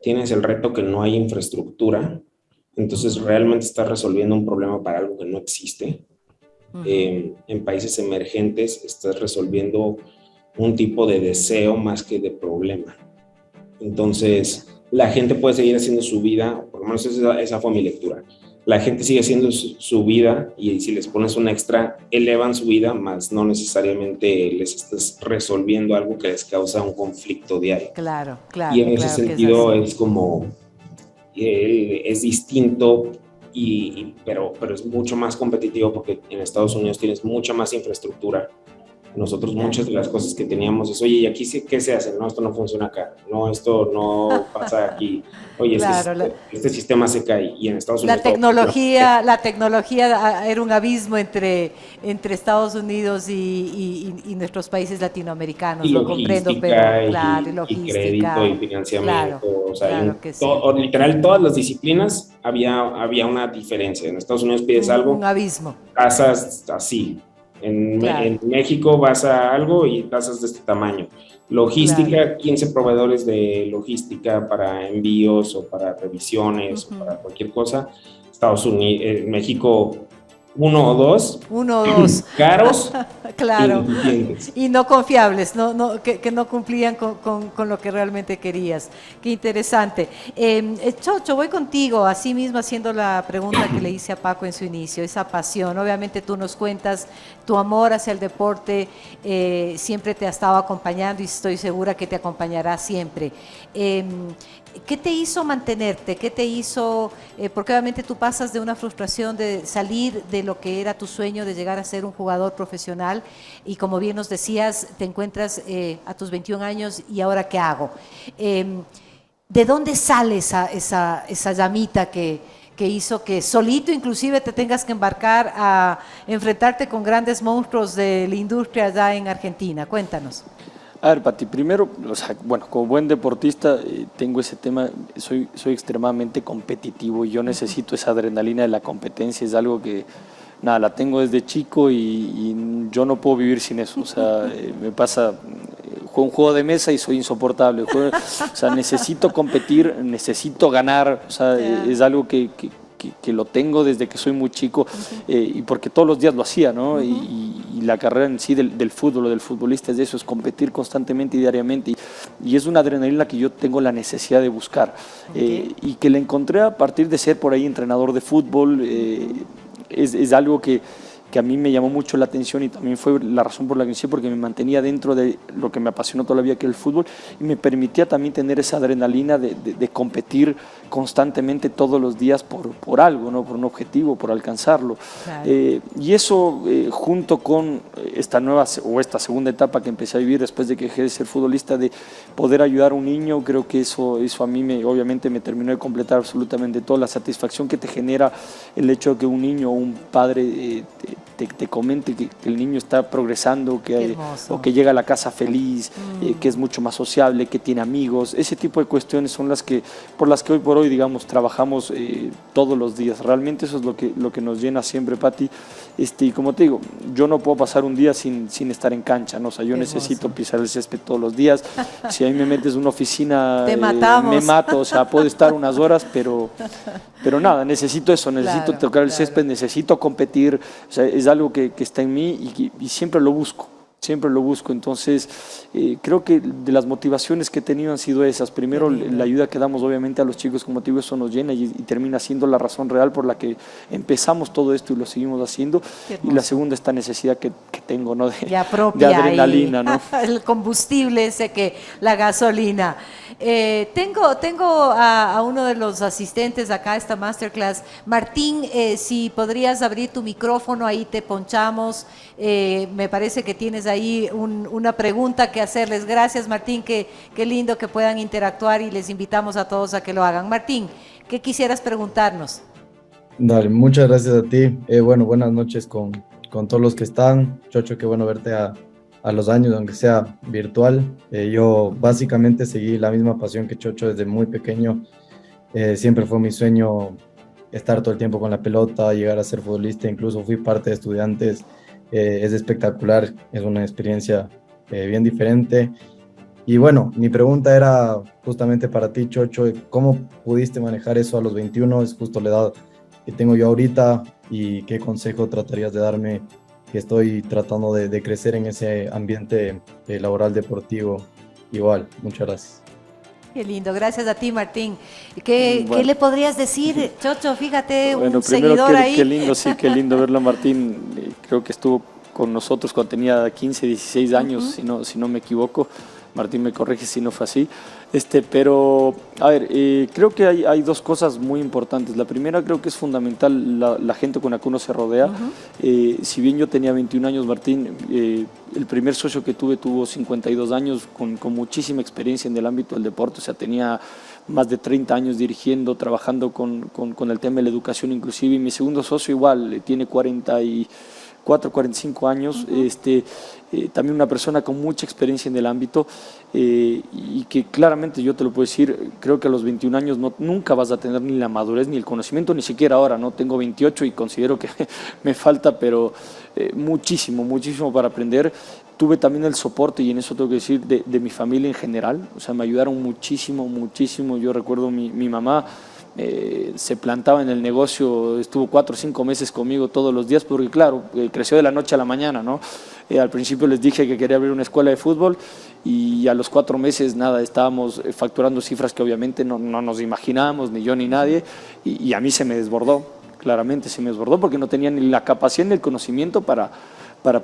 tienes el reto que no hay infraestructura. Entonces, realmente estás resolviendo un problema para algo que no existe. En países emergentes estás resolviendo un tipo de deseo más que de problema. Entonces, la gente puede seguir haciendo su vida, por lo menos esa fue mi lectura. La gente sigue haciendo su vida y si les pones un extra, elevan su vida, más no necesariamente les estás resolviendo algo que les causa un conflicto diario. Claro, claro. Y en ese sentido es como... es distinto, pero es mucho más competitivo porque en Estados Unidos tienes mucha más infraestructura. Nosotros muchas de las cosas que teníamos es, oye, ¿y aquí qué se hace? No, esto no funciona acá. No, esto no pasa aquí. Oye, claro, este sistema se cae. Y en Estados Unidos... La tecnología era un abismo entre Estados Unidos y nuestros países latinoamericanos. Lo comprendo, pero claro, y logística. Y crédito y financiamiento. Claro, o sea, literal, todas las disciplinas había una diferencia. En Estados Unidos pides algo. Un abismo. Tasas así. En México vas a algo y tasas de este tamaño. Logística, 15 proveedores de logística para envíos o para revisiones o para cualquier cosa. Estados Unidos, México, 1 o 2. Caros. Claro. Y no confiables, que no cumplían con lo que realmente querías. Qué interesante. Chocho, voy contigo, así mismo haciendo la pregunta que le hice a Paco en su inicio, esa pasión. Obviamente tú nos cuentas tu amor hacia el deporte, siempre te ha estado acompañando y estoy segura que te acompañará siempre. ¿Qué te hizo mantenerte? ¿Qué te hizo? Porque obviamente tú pasas de una frustración de salir de lo que era tu sueño de llegar a ser un jugador profesional y como bien nos decías, te encuentras a tus 21 años y ahora ¿qué hago? ¿De dónde sale esa llamita que hizo que solito inclusive te tengas que embarcar a enfrentarte con grandes monstruos de la industria allá en Argentina? Cuéntanos. A ver, Pati, primero, o sea, bueno, como buen deportista tengo ese tema, soy extremadamente competitivo y yo necesito esa adrenalina de la competencia, es algo que, nada, la tengo desde chico y yo no puedo vivir sin eso, o sea, me pasa, juego un juego de mesa y soy insoportable, o sea, necesito competir, necesito ganar, o sea, es algo que lo tengo desde que soy muy chico y porque todos los días lo hacía, ¿no? Y la carrera en sí del fútbol o del futbolista es de eso, es competir constantemente y diariamente y es una adrenalina que yo tengo la necesidad de buscar y que la encontré a partir de ser por ahí entrenador de fútbol, es algo que a mí me llamó mucho la atención y también fue la razón por la que inicié, porque me mantenía dentro de lo que me apasionó toda la vida, que era el fútbol, y me permitía también tener esa adrenalina de competir constantemente todos los días por algo, ¿no? Por un objetivo, por alcanzarlo. Claro. Y eso, junto con esta nueva o esta segunda etapa que empecé a vivir después de que dejé de ser futbolista, de poder ayudar a un niño, creo que eso a mí obviamente me terminó de completar absolutamente toda la satisfacción que te genera el hecho de que un niño o un padre te comente que el niño está progresando, hermoso. o que llega a la casa feliz, que es mucho más sociable, que tiene amigos. Ese tipo de cuestiones son por las que hoy por hoy, digamos, trabajamos todos los días. Realmente eso es lo que nos llena siempre, Pati. Y como te digo, yo no puedo pasar un día sin estar en cancha, ¿no? O sea, yo necesito pisar el césped todos los días. Si a mí me metes en una oficina, Te matamos. me mato. O sea, puedo estar unas horas, pero nada, necesito eso, necesito tocar el césped, necesito competir. O sea, es algo que está en mí y siempre lo busco. Siempre lo busco, entonces creo que de las motivaciones que he tenido han sido esas. Primero, la ayuda que damos obviamente a los chicos, como te digo, eso nos llena y termina siendo la razón real por la que empezamos todo esto y lo seguimos haciendo. Y la segunda, esta necesidad que tengo, ¿no? de adrenalina, ¿no? El combustible ese la gasolina. Tengo a uno de los asistentes acá a esta masterclass. Martín, si podrías abrir tu micrófono, ahí te ponchamos. Me parece que tienes ahí una pregunta que hacerles. Gracias, Martín, qué lindo que puedan interactuar y les invitamos a todos a que lo hagan. Martín, ¿qué quisieras preguntarnos? Dale, muchas gracias a ti. Bueno, buenas noches con todos los que están. Chocho, qué bueno verte a los años, aunque sea virtual. Yo básicamente seguí la misma pasión que Chocho desde muy pequeño. Siempre fue mi sueño estar todo el tiempo con la pelota, llegar a ser futbolista, incluso fui parte de estudiantes. Es espectacular, es una experiencia bien diferente. Y bueno, mi pregunta era justamente para ti, Chocho, ¿cómo pudiste manejar eso a los 21? Es justo la edad que tengo yo ahorita, y qué consejo tratarías de darme, que estoy tratando de crecer en ese ambiente laboral deportivo igual. Muchas gracias. Qué lindo, gracias a ti, Martín. ¿Qué le podrías decir, Chocho? Fíjate, bueno, un seguidor ahí. Qué lindo, sí, qué lindo verlo, Martín. Creo que estuvo con nosotros cuando tenía 15, 16 años, si no me equivoco. Martín me corrige si no fue así. Pero, a ver, creo que hay dos cosas muy importantes. La primera, creo que es fundamental la gente con la que uno se rodea. Si bien yo tenía 21 años, Martín, el primer socio que tuvo 52 años, con muchísima experiencia en el ámbito del deporte. O sea, tenía más de 30 años dirigiendo, trabajando con el tema de la educación inclusive. Y mi segundo socio igual, tiene 44, 45 años, también una persona con mucha experiencia en el ámbito, y que claramente yo te lo puedo decir, creo que a los 21 años nunca vas a tener ni la madurez ni el conocimiento, ni siquiera ahora, ¿no? Tengo 28 y considero que me falta, pero muchísimo para aprender. Tuve también el soporte, y en eso tengo que decir, de mi familia en general. O sea, me ayudaron muchísimo. Yo recuerdo mi mamá, se plantaba en el negocio, estuvo 4 o 5 meses conmigo todos los días, porque claro, creció de la noche a la mañana, ¿no? Al principio les dije que quería abrir una escuela de fútbol, y a los 4 meses, nada, estábamos facturando cifras que obviamente no nos imaginábamos, ni yo ni nadie, y a mí se me desbordó, claramente se me desbordó, porque no tenía ni la capacidad ni el conocimiento para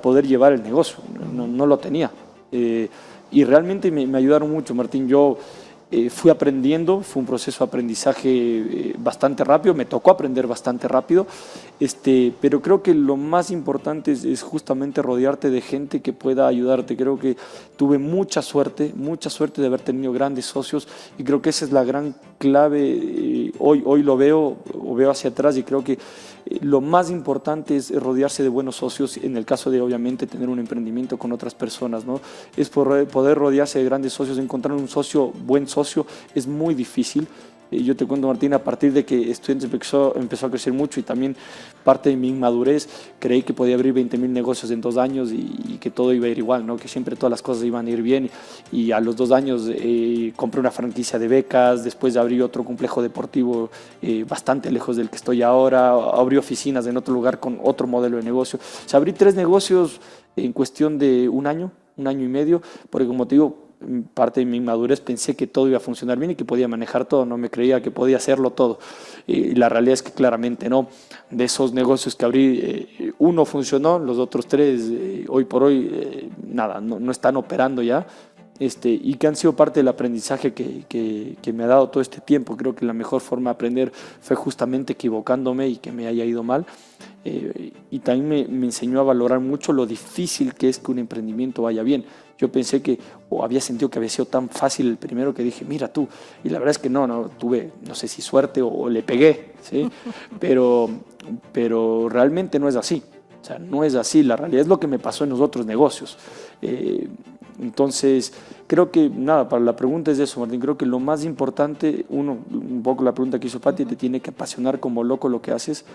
poder llevar el negocio, no lo tenía. Y realmente me ayudaron mucho, Martín. Yo fui aprendiendo, fue un proceso de aprendizaje bastante rápido, me tocó aprender bastante rápido, pero creo que lo más importante es justamente rodearte de gente que pueda ayudarte. Creo que tuve mucha suerte de haber tenido grandes socios, y creo que esa es la gran clave. Hoy lo veo hacia atrás, y creo que lo más importante es rodearse de buenos socios, en el caso de obviamente tener un emprendimiento con otras personas, ¿no? Es poder rodearse de grandes socios. Encontrar un buen socio es muy difícil. Yo te cuento, Martín, a partir de que Estudiantes empezó a crecer mucho, y también parte de mi inmadurez, creí que podía abrir 20.000 negocios en 2 años y que todo iba a ir igual, ¿no? Que siempre todas las cosas iban a ir bien, y a los 2 años compré una franquicia de becas, después abrí otro complejo deportivo bastante lejos del que estoy ahora, abrí oficinas en otro lugar con otro modelo de negocio. O sea, abrí 3 negocios en cuestión de un año y medio, porque como te digo, parte de mi inmadurez pensé que todo iba a funcionar bien y que podía manejar todo, no me creía que podía hacerlo todo, y la realidad es que claramente no. De esos negocios que abrí, uno funcionó, los otros 3 hoy por hoy nada, no están operando ya, y que han sido parte del aprendizaje que me ha dado todo este tiempo. Creo que la mejor forma de aprender fue justamente equivocándome y que me haya ido mal, y también me enseñó a valorar mucho lo difícil que es que un emprendimiento vaya bien. Yo pensé había sentido que había sido tan fácil el primero, que dije, mira tú, y la verdad es que no tuve, no sé si suerte o le pegué, ¿sí? pero realmente no es así. O sea, no es así, la realidad es lo que me pasó en los otros negocios. Entonces, creo que, nada, para la pregunta es eso, Martín, creo que lo más importante, un poco la pregunta que hizo Pati, te tiene que apasionar como loco lo que haces.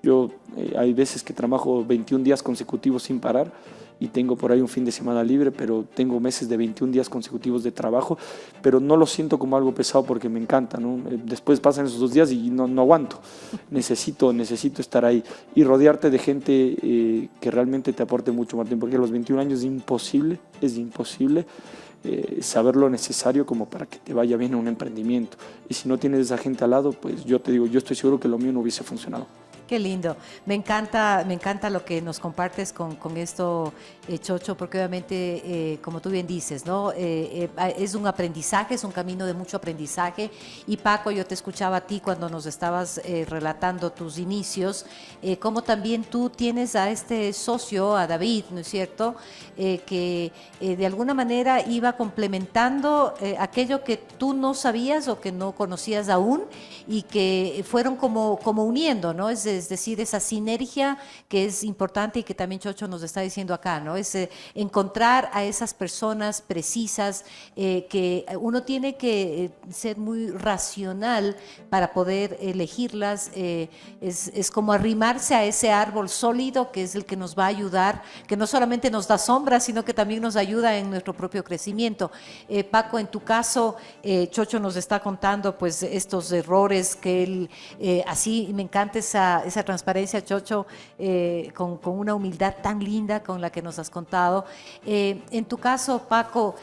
Yo hay veces que trabajo 21 días consecutivos sin parar y tengo por ahí un fin de semana libre, pero tengo meses de 21 días consecutivos de trabajo, pero no lo siento como algo pesado porque me encanta, ¿no? Después pasan esos 2 días y no aguanto. Necesito estar ahí y rodearte de gente que realmente te aporte mucho, Martín, porque a los 21 años es imposible saber lo necesario como para que te vaya bien en un emprendimiento. Y si no tienes esa gente al lado, pues yo te digo, yo estoy seguro que lo mío no hubiese funcionado. Qué lindo. Me encanta lo que nos compartes con esto, Chocho, porque obviamente, como tú bien dices, ¿no? Es un aprendizaje, es un camino de mucho aprendizaje. Y Paco, yo te escuchaba a ti cuando nos estabas relatando tus inicios, como también tú tienes a este socio, a David, ¿no es cierto? Que de alguna manera iba complementando aquello que tú no sabías o que no conocías aún y que fueron como uniendo, ¿no? Es decir, esa sinergia que es importante y que también Chocho nos está diciendo acá, ¿no? Es encontrar a esas personas precisas que uno tiene que ser muy racional para poder elegirlas. Es como arrimarse a ese árbol sólido que es el que nos va a ayudar, que no solamente nos da sombra, sino que también nos ayuda en nuestro propio crecimiento. Paco, en tu caso, Chocho nos está contando pues estos errores que él, así me encanta esa transparencia, Chocho, con una humildad tan linda con la que nos has contado. En tu caso, Paco,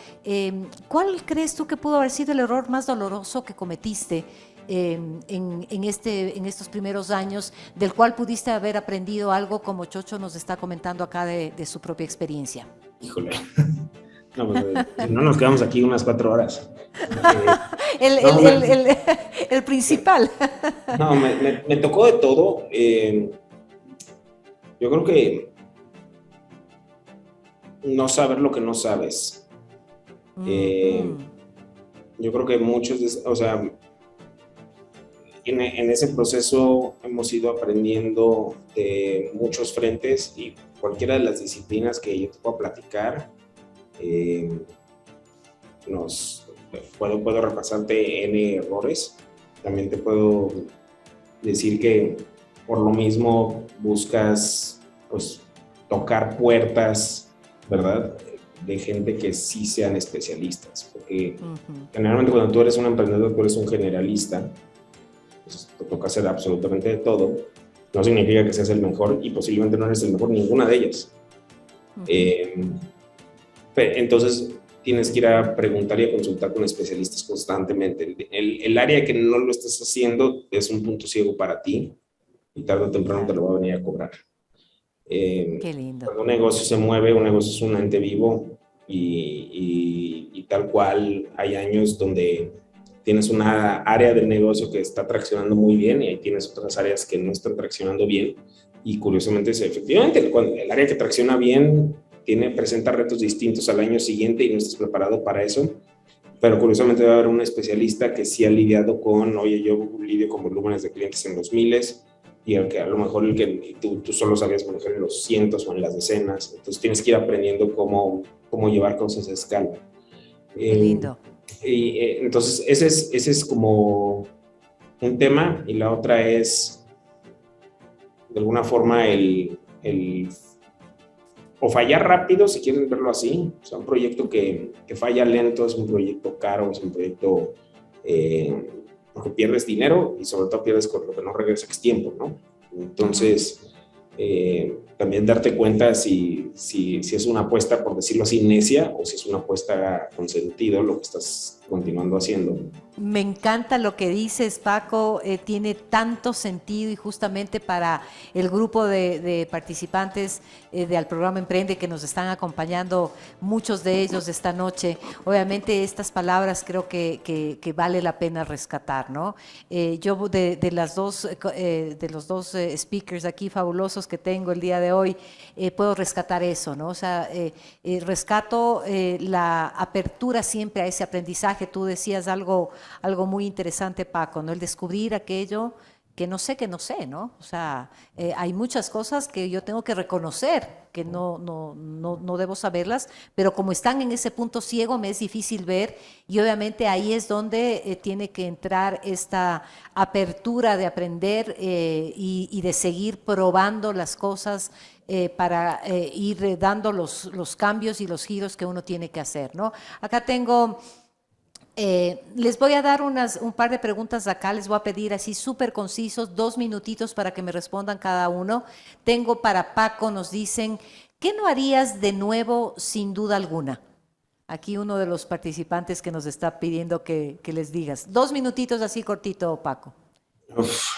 ¿cuál crees tú que pudo haber sido el error más doloroso que cometiste en estos primeros años, del cual pudiste haber aprendido algo, como Chocho nos está comentando acá de su propia experiencia? Híjole. No, pues, no nos quedamos aquí unas 4 horas. El principal. No, me tocó de todo. Yo creo que no saber lo que no sabes. Yo creo que muchos, o sea, en ese proceso hemos ido aprendiendo de muchos frentes y cualquiera de las disciplinas que yo te puedo platicar, puedo repasarte N errores. También te puedo decir que por lo mismo buscas pues tocar puertas, ¿verdad? De gente que sí sean especialistas, porque generalmente cuando tú eres un emprendedor, tú eres un generalista, pues te toca hacer absolutamente de todo. No significa que seas el mejor y posiblemente no eres el mejor ninguna de ellas. Entonces tienes que ir a preguntar y a consultar con especialistas constantemente. El área que no lo estás haciendo es un punto ciego para ti y tarde o temprano te lo va a venir a cobrar. Qué lindo. Cuando un negocio se mueve, un negocio es un ente vivo y tal cual hay años donde tienes una área del negocio que está traccionando muy bien y ahí tienes otras áreas que no están traccionando bien y curiosamente efectivamente el área que tracciona bien presenta retos distintos al año siguiente y no estás preparado para eso, pero curiosamente va a haber un especialista que sí ha lidiado con, oye, yo lidio con volúmenes de clientes en los miles y el que a lo mejor tú solo sabías manejar en los cientos o en las decenas, entonces tienes que ir aprendiendo cómo llevar cosas a escala. Qué lindo. Entonces ese es como un tema y la otra es de alguna forma o fallar rápido, si quieres verlo así. O sea, un proyecto que falla lento es un proyecto caro, es un proyecto porque pierdes dinero y sobre todo pierdes con lo que no regresa, que es tiempo, ¿no? Entonces, también darte cuenta si es una apuesta, por decirlo así, necia o si es una apuesta con sentido lo que estás continuando haciendo. Me encanta lo que dices, Paco, tiene tanto sentido y justamente para el grupo de participantes del programa Emprende que nos están acompañando, muchos de ellos esta noche, obviamente estas palabras creo que vale la pena rescatar, ¿no? Yo de los dos speakers aquí fabulosos que tengo el día de hoy, puedo rescatar eso, ¿no? O sea, rescato la apertura siempre a ese aprendizaje. Tú decías algo muy interesante, Paco, ¿no? El descubrir aquello que no sé, ¿no? O sea, hay muchas cosas que yo tengo que reconocer, que no debo saberlas, pero como están en ese punto ciego, me es difícil ver y obviamente ahí es donde tiene que entrar esta apertura de aprender y de seguir probando las cosas para ir dando los cambios y los giros que uno tiene que hacer, ¿no? Acá tengo... les voy a dar un par de preguntas acá, les voy a pedir así súper concisos, 2 minutitos para que me respondan cada uno. Tengo para Paco, nos dicen, ¿qué no harías de nuevo sin duda alguna? Aquí uno de los participantes que nos está pidiendo que les digas. 2 minutitos así cortito, Paco. Uf.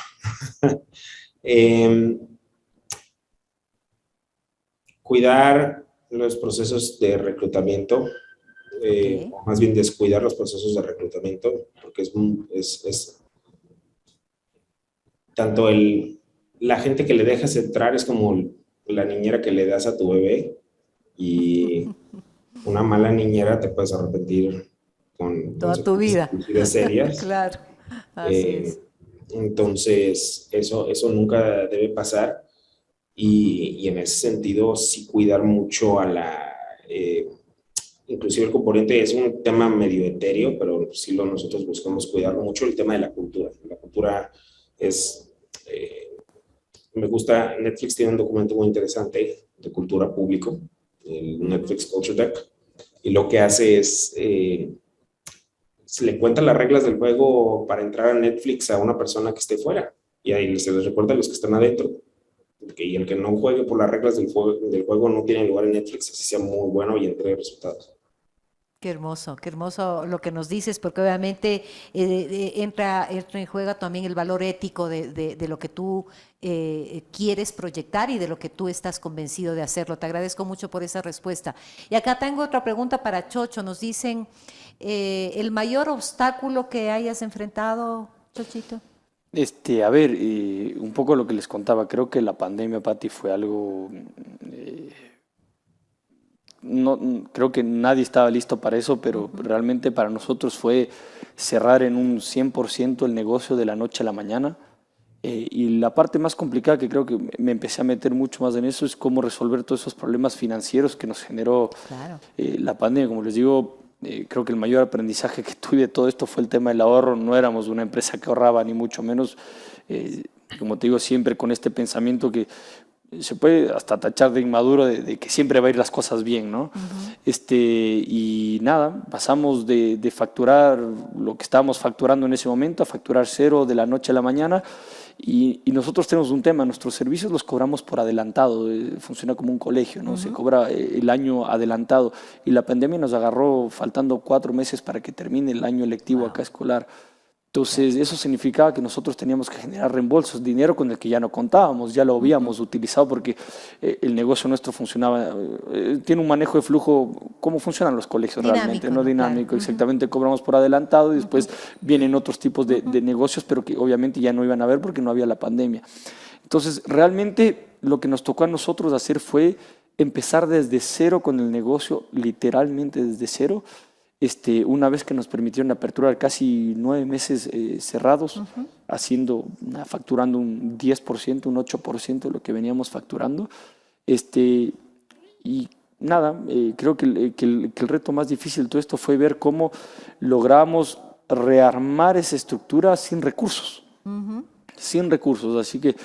Em, Cuidar los procesos de reclutamiento, Ok. o más bien descuidar los procesos de reclutamiento, porque es tanto la gente que le dejas entrar es como la niñera que le das a tu bebé, y una mala niñera te puedes arrepentir con Toda tu vida. consecuencias serias. Claro, así Eh, es. entonces, eso nunca debe pasar. Y en ese sentido, sí cuidar mucho inclusive el componente es un tema medio etéreo, pero sí nosotros buscamos cuidarlo mucho, el tema de la cultura. La cultura es, me gusta, Netflix tiene un documento muy interesante de cultura público, el Netflix Culture Deck, y lo que hace es, se le cuenta las reglas del juego para entrar a Netflix a una persona que esté fuera, y ahí se les recuerda a los que están adentro. Y el que no juegue por las reglas del juego no tiene lugar en Netflix, así sea muy bueno y entregue resultados. Qué hermoso lo que nos dices, porque obviamente entra en juego también el valor ético de lo que tú quieres proyectar y de lo que tú estás convencido de hacerlo. Te agradezco mucho por esa respuesta. Y acá tengo otra pregunta para Chocho. Nos dicen, ¿el mayor obstáculo que hayas enfrentado, Chochito? A ver, un poco lo que les contaba, creo que la pandemia, Pati, fue algo, no, creo que nadie estaba listo para eso, pero realmente para nosotros fue cerrar en un 100% el negocio de la noche a la mañana. Y la parte más complicada, que creo que me empecé a meter mucho más en eso, es cómo resolver todos esos problemas financieros que nos generó Claro. la pandemia. Como les digo, creo que el mayor aprendizaje que tuve de todo esto fue el tema del ahorro. No éramos una empresa que ahorraba, ni mucho menos. Como te digo, siempre con este pensamiento que se puede hasta tachar de inmaduro, de que siempre va a ir las cosas bien, ¿no? Y nada, pasamos de facturar lo que estábamos facturando en ese momento a facturar cero de la noche a la mañana. Y nosotros tenemos un tema, nuestros servicios los cobramos por adelantado, funciona como un colegio, ¿no? Se cobra el año adelantado, y la pandemia nos agarró faltando 4 meses para que termine el año lectivo acá escolar. Entonces, eso significaba que nosotros teníamos que generar reembolsos, dinero con el que ya no contábamos, ya lo habíamos utilizado porque el negocio nuestro funcionaba, tiene un manejo de flujo, ¿cómo funcionan los colegios realmente? No ¿no? dinámico, Claro. exactamente, cobramos por adelantado y después vienen otros tipos de negocios, pero que obviamente ya no iban a haber porque no había la pandemia. Entonces, realmente lo que nos tocó a nosotros hacer fue empezar desde cero con el negocio, literalmente desde cero. Una vez que nos permitieron aperturar casi 9 meses cerrados, facturando un 10%, un 8% de lo que veníamos facturando. Y nada, creo que el reto más difícil de todo esto fue ver cómo logramos rearmar esa estructura sin recursos. Sin recursos, así que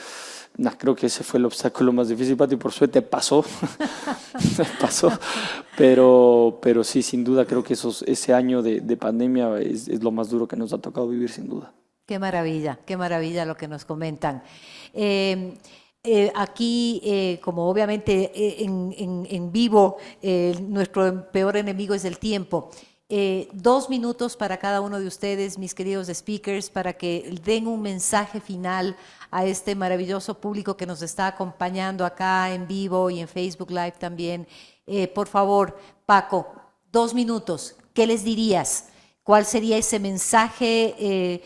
creo que ese fue el obstáculo más difícil, Pati, por suerte pasó, pasó, pero sí, sin duda, creo que ese año de pandemia es lo más duro que nos ha tocado vivir, sin duda. Qué maravilla lo que nos comentan. Aquí, como obviamente en vivo, nuestro peor enemigo es el tiempo. 2 minutos para cada uno de ustedes, mis queridos speakers, para que den un mensaje final a este maravilloso público que nos está acompañando acá en vivo y en Facebook Live también. Por favor, Paco, 2 minutos, ¿qué les dirías? ¿Cuál sería ese mensaje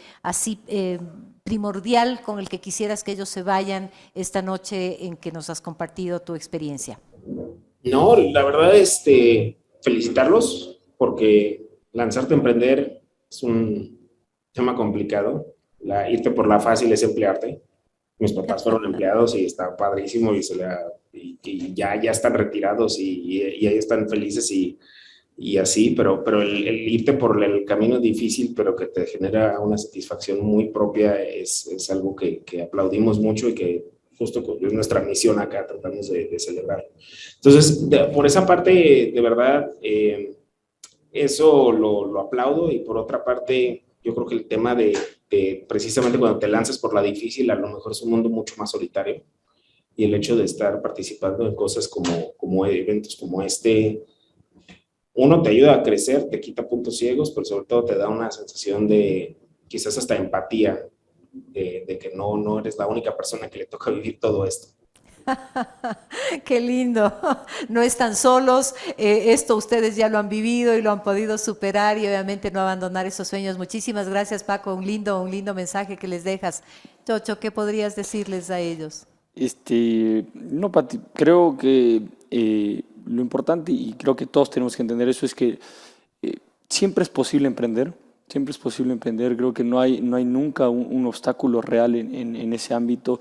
primordial con el que quisieras que ellos se vayan esta noche en que nos has compartido tu experiencia? No, la verdad, felicitarlos, porque lanzarte a emprender es un tema complicado. Irte por la fácil es emplearte. Mis papás fueron empleados y está padrísimo y ya están retirados y ahí están felices y así, pero el irte por el camino difícil, pero que te genera una satisfacción muy propia, es algo que aplaudimos mucho y que justo es nuestra misión acá, tratamos de celebrar. Entonces, por esa parte, de verdad, eso lo aplaudo, y por otra parte, yo creo que el tema de precisamente cuando te lanzas por la difícil, a lo mejor es un mundo mucho más solitario, y el hecho de estar participando en cosas como eventos como este, uno te ayuda a crecer, te quita puntos ciegos, pero sobre todo te da una sensación de quizás hasta empatía, de que no eres la única persona que le toca vivir todo esto. Qué lindo, no están solos, esto ustedes ya lo han vivido y lo han podido superar y obviamente no abandonar esos sueños. Muchísimas gracias, Paco, un lindo mensaje que les dejas. Chocho, ¿qué podrías decirles a ellos? No, Pati, creo que lo importante, y creo que todos tenemos que entender eso, es que siempre es posible emprender. Siempre es posible emprender, creo que no hay nunca un obstáculo real en ese ámbito.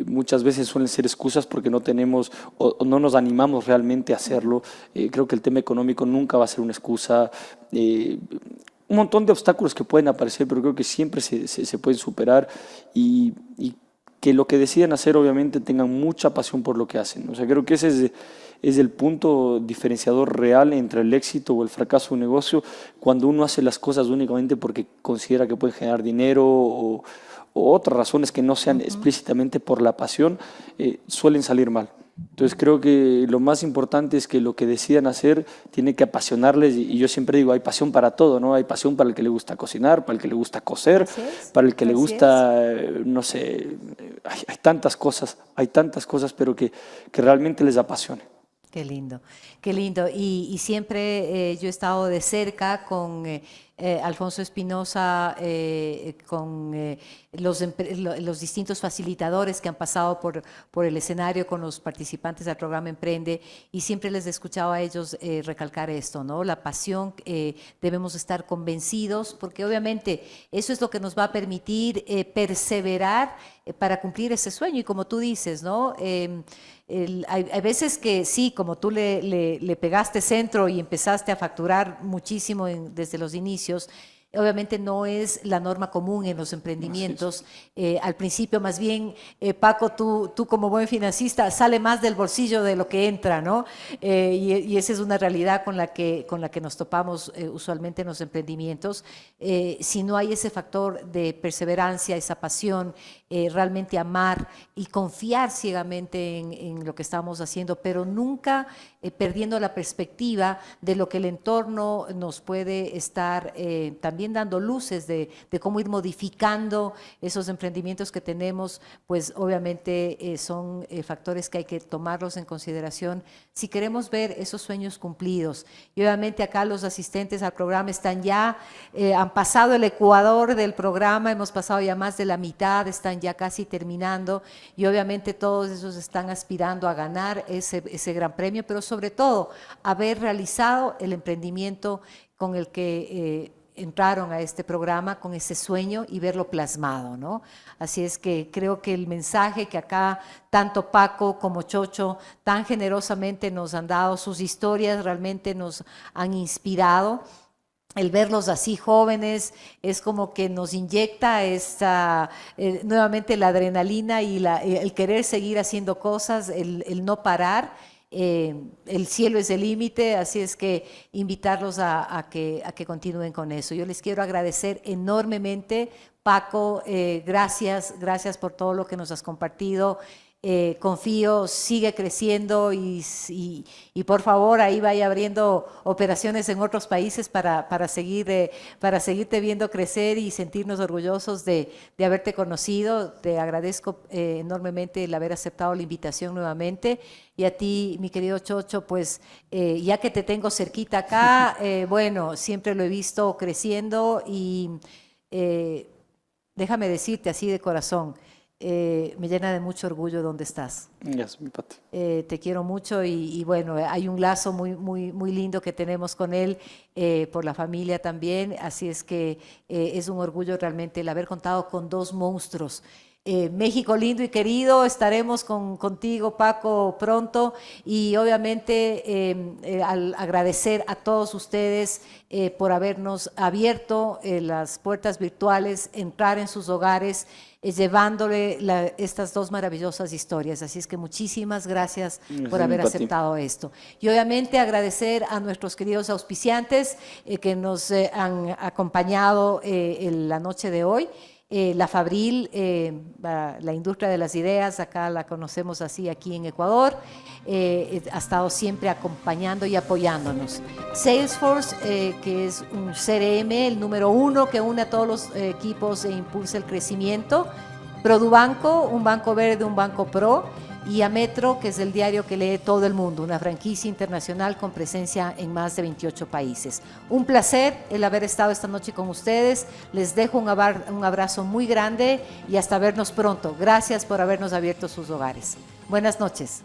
Muchas veces suelen ser excusas porque no tenemos o no nos animamos realmente a hacerlo. Creo que el tema económico nunca va a ser una excusa. Un montón de obstáculos que pueden aparecer, pero creo que siempre se pueden superar y que lo que decidan hacer obviamente tengan mucha pasión por lo que hacen. O sea, creo que ese es el punto diferenciador real entre el éxito o el fracaso de un negocio, cuando uno hace las cosas únicamente porque considera que puede generar dinero o otras razones que no sean explícitamente por la pasión, suelen salir mal. Entonces creo que lo más importante es que lo que decidan hacer tiene que apasionarles, y yo siempre digo, hay pasión para todo, ¿no? Hay pasión para el que le gusta cocinar, para el que le gusta coser, para el que le gusta, no sé, hay tantas cosas, pero que realmente les apasione. Qué lindo, qué lindo. Y siempre yo he estado de cerca con Alfonso Espinosa, con los distintos facilitadores que han pasado por el escenario con los participantes del programa Emprende, y siempre les he escuchado a ellos recalcar esto, ¿no? La pasión, debemos estar convencidos, porque obviamente eso es lo que nos va a permitir perseverar para cumplir ese sueño. Y como tú dices, ¿no? Hay veces que sí, como tú le pegaste centro y empezaste a facturar muchísimo desde los inicios, obviamente no es la norma común en los emprendimientos. Al principio, más bien, Paco, tú como buen financista, sale más del bolsillo de lo que entra, ¿no? Y esa es una realidad con la que nos topamos usualmente en los emprendimientos. Si no hay ese factor de perseverancia, esa pasión, realmente amar y confiar ciegamente en lo que estamos haciendo, pero nunca perdiendo la perspectiva de lo que el entorno nos puede estar también dando luces de cómo ir modificando esos emprendimientos que tenemos, pues obviamente son factores que hay que tomarlos en consideración si queremos ver esos sueños cumplidos. Y obviamente acá los asistentes al programa están ya, han pasado el ecuador del programa, hemos pasado ya más de la mitad, están ya casi terminando, y obviamente todos esos están aspirando a ganar ese gran premio, pero sobre todo haber realizado el emprendimiento con el que entraron a este programa, con ese sueño, y verlo plasmado, ¿no? Así es que creo que el mensaje que acá tanto Paco como Chocho tan generosamente nos han dado, sus historias realmente nos han inspirado. El verlos así jóvenes es como que nos inyecta nuevamente la adrenalina y el querer seguir haciendo cosas, el no parar. El cielo es el límite, así es que invitarlos a que continúen con eso. Yo les quiero agradecer enormemente, Paco, gracias por todo lo que nos has compartido. Confío, sigue creciendo y por favor ahí vaya abriendo operaciones en otros países para seguirte viendo crecer y sentirnos orgullosos de haberte conocido. Te agradezco enormemente el haber aceptado la invitación nuevamente, y a ti, mi querido Chocho, pues ya que te tengo cerquita acá, bueno, siempre lo he visto creciendo, y déjame decirte así de corazón, me llena de mucho orgullo donde estás. Gracias, mi Pati. Te quiero mucho y bueno, hay un lazo muy lindo que tenemos con él, por la familia también, así es que es un orgullo realmente el haber contado con dos monstruos. México lindo y querido, estaremos contigo, Paco, pronto, y obviamente al agradecer a todos ustedes por habernos abierto las puertas virtuales, entrar en sus hogares, llevándole estas dos maravillosas historias. Así es que muchísimas gracias por haber aceptado esto. Y obviamente agradecer a nuestros queridos auspiciantes que nos han acompañado la noche de hoy. La Fabril, la industria de las ideas, acá la conocemos así aquí en Ecuador, ha estado siempre acompañando y apoyándonos. Salesforce, que es un CRM, el número 1 que une a todos los equipos e impulsa el crecimiento. Produbanco, un banco verde, un banco pro. Y a Metro, que es el diario que lee todo el mundo, una franquicia internacional con presencia en más de 28 países. Un placer el haber estado esta noche con ustedes. Les dejo un abrazo muy grande y hasta vernos pronto. Gracias por habernos abierto sus hogares. Buenas noches.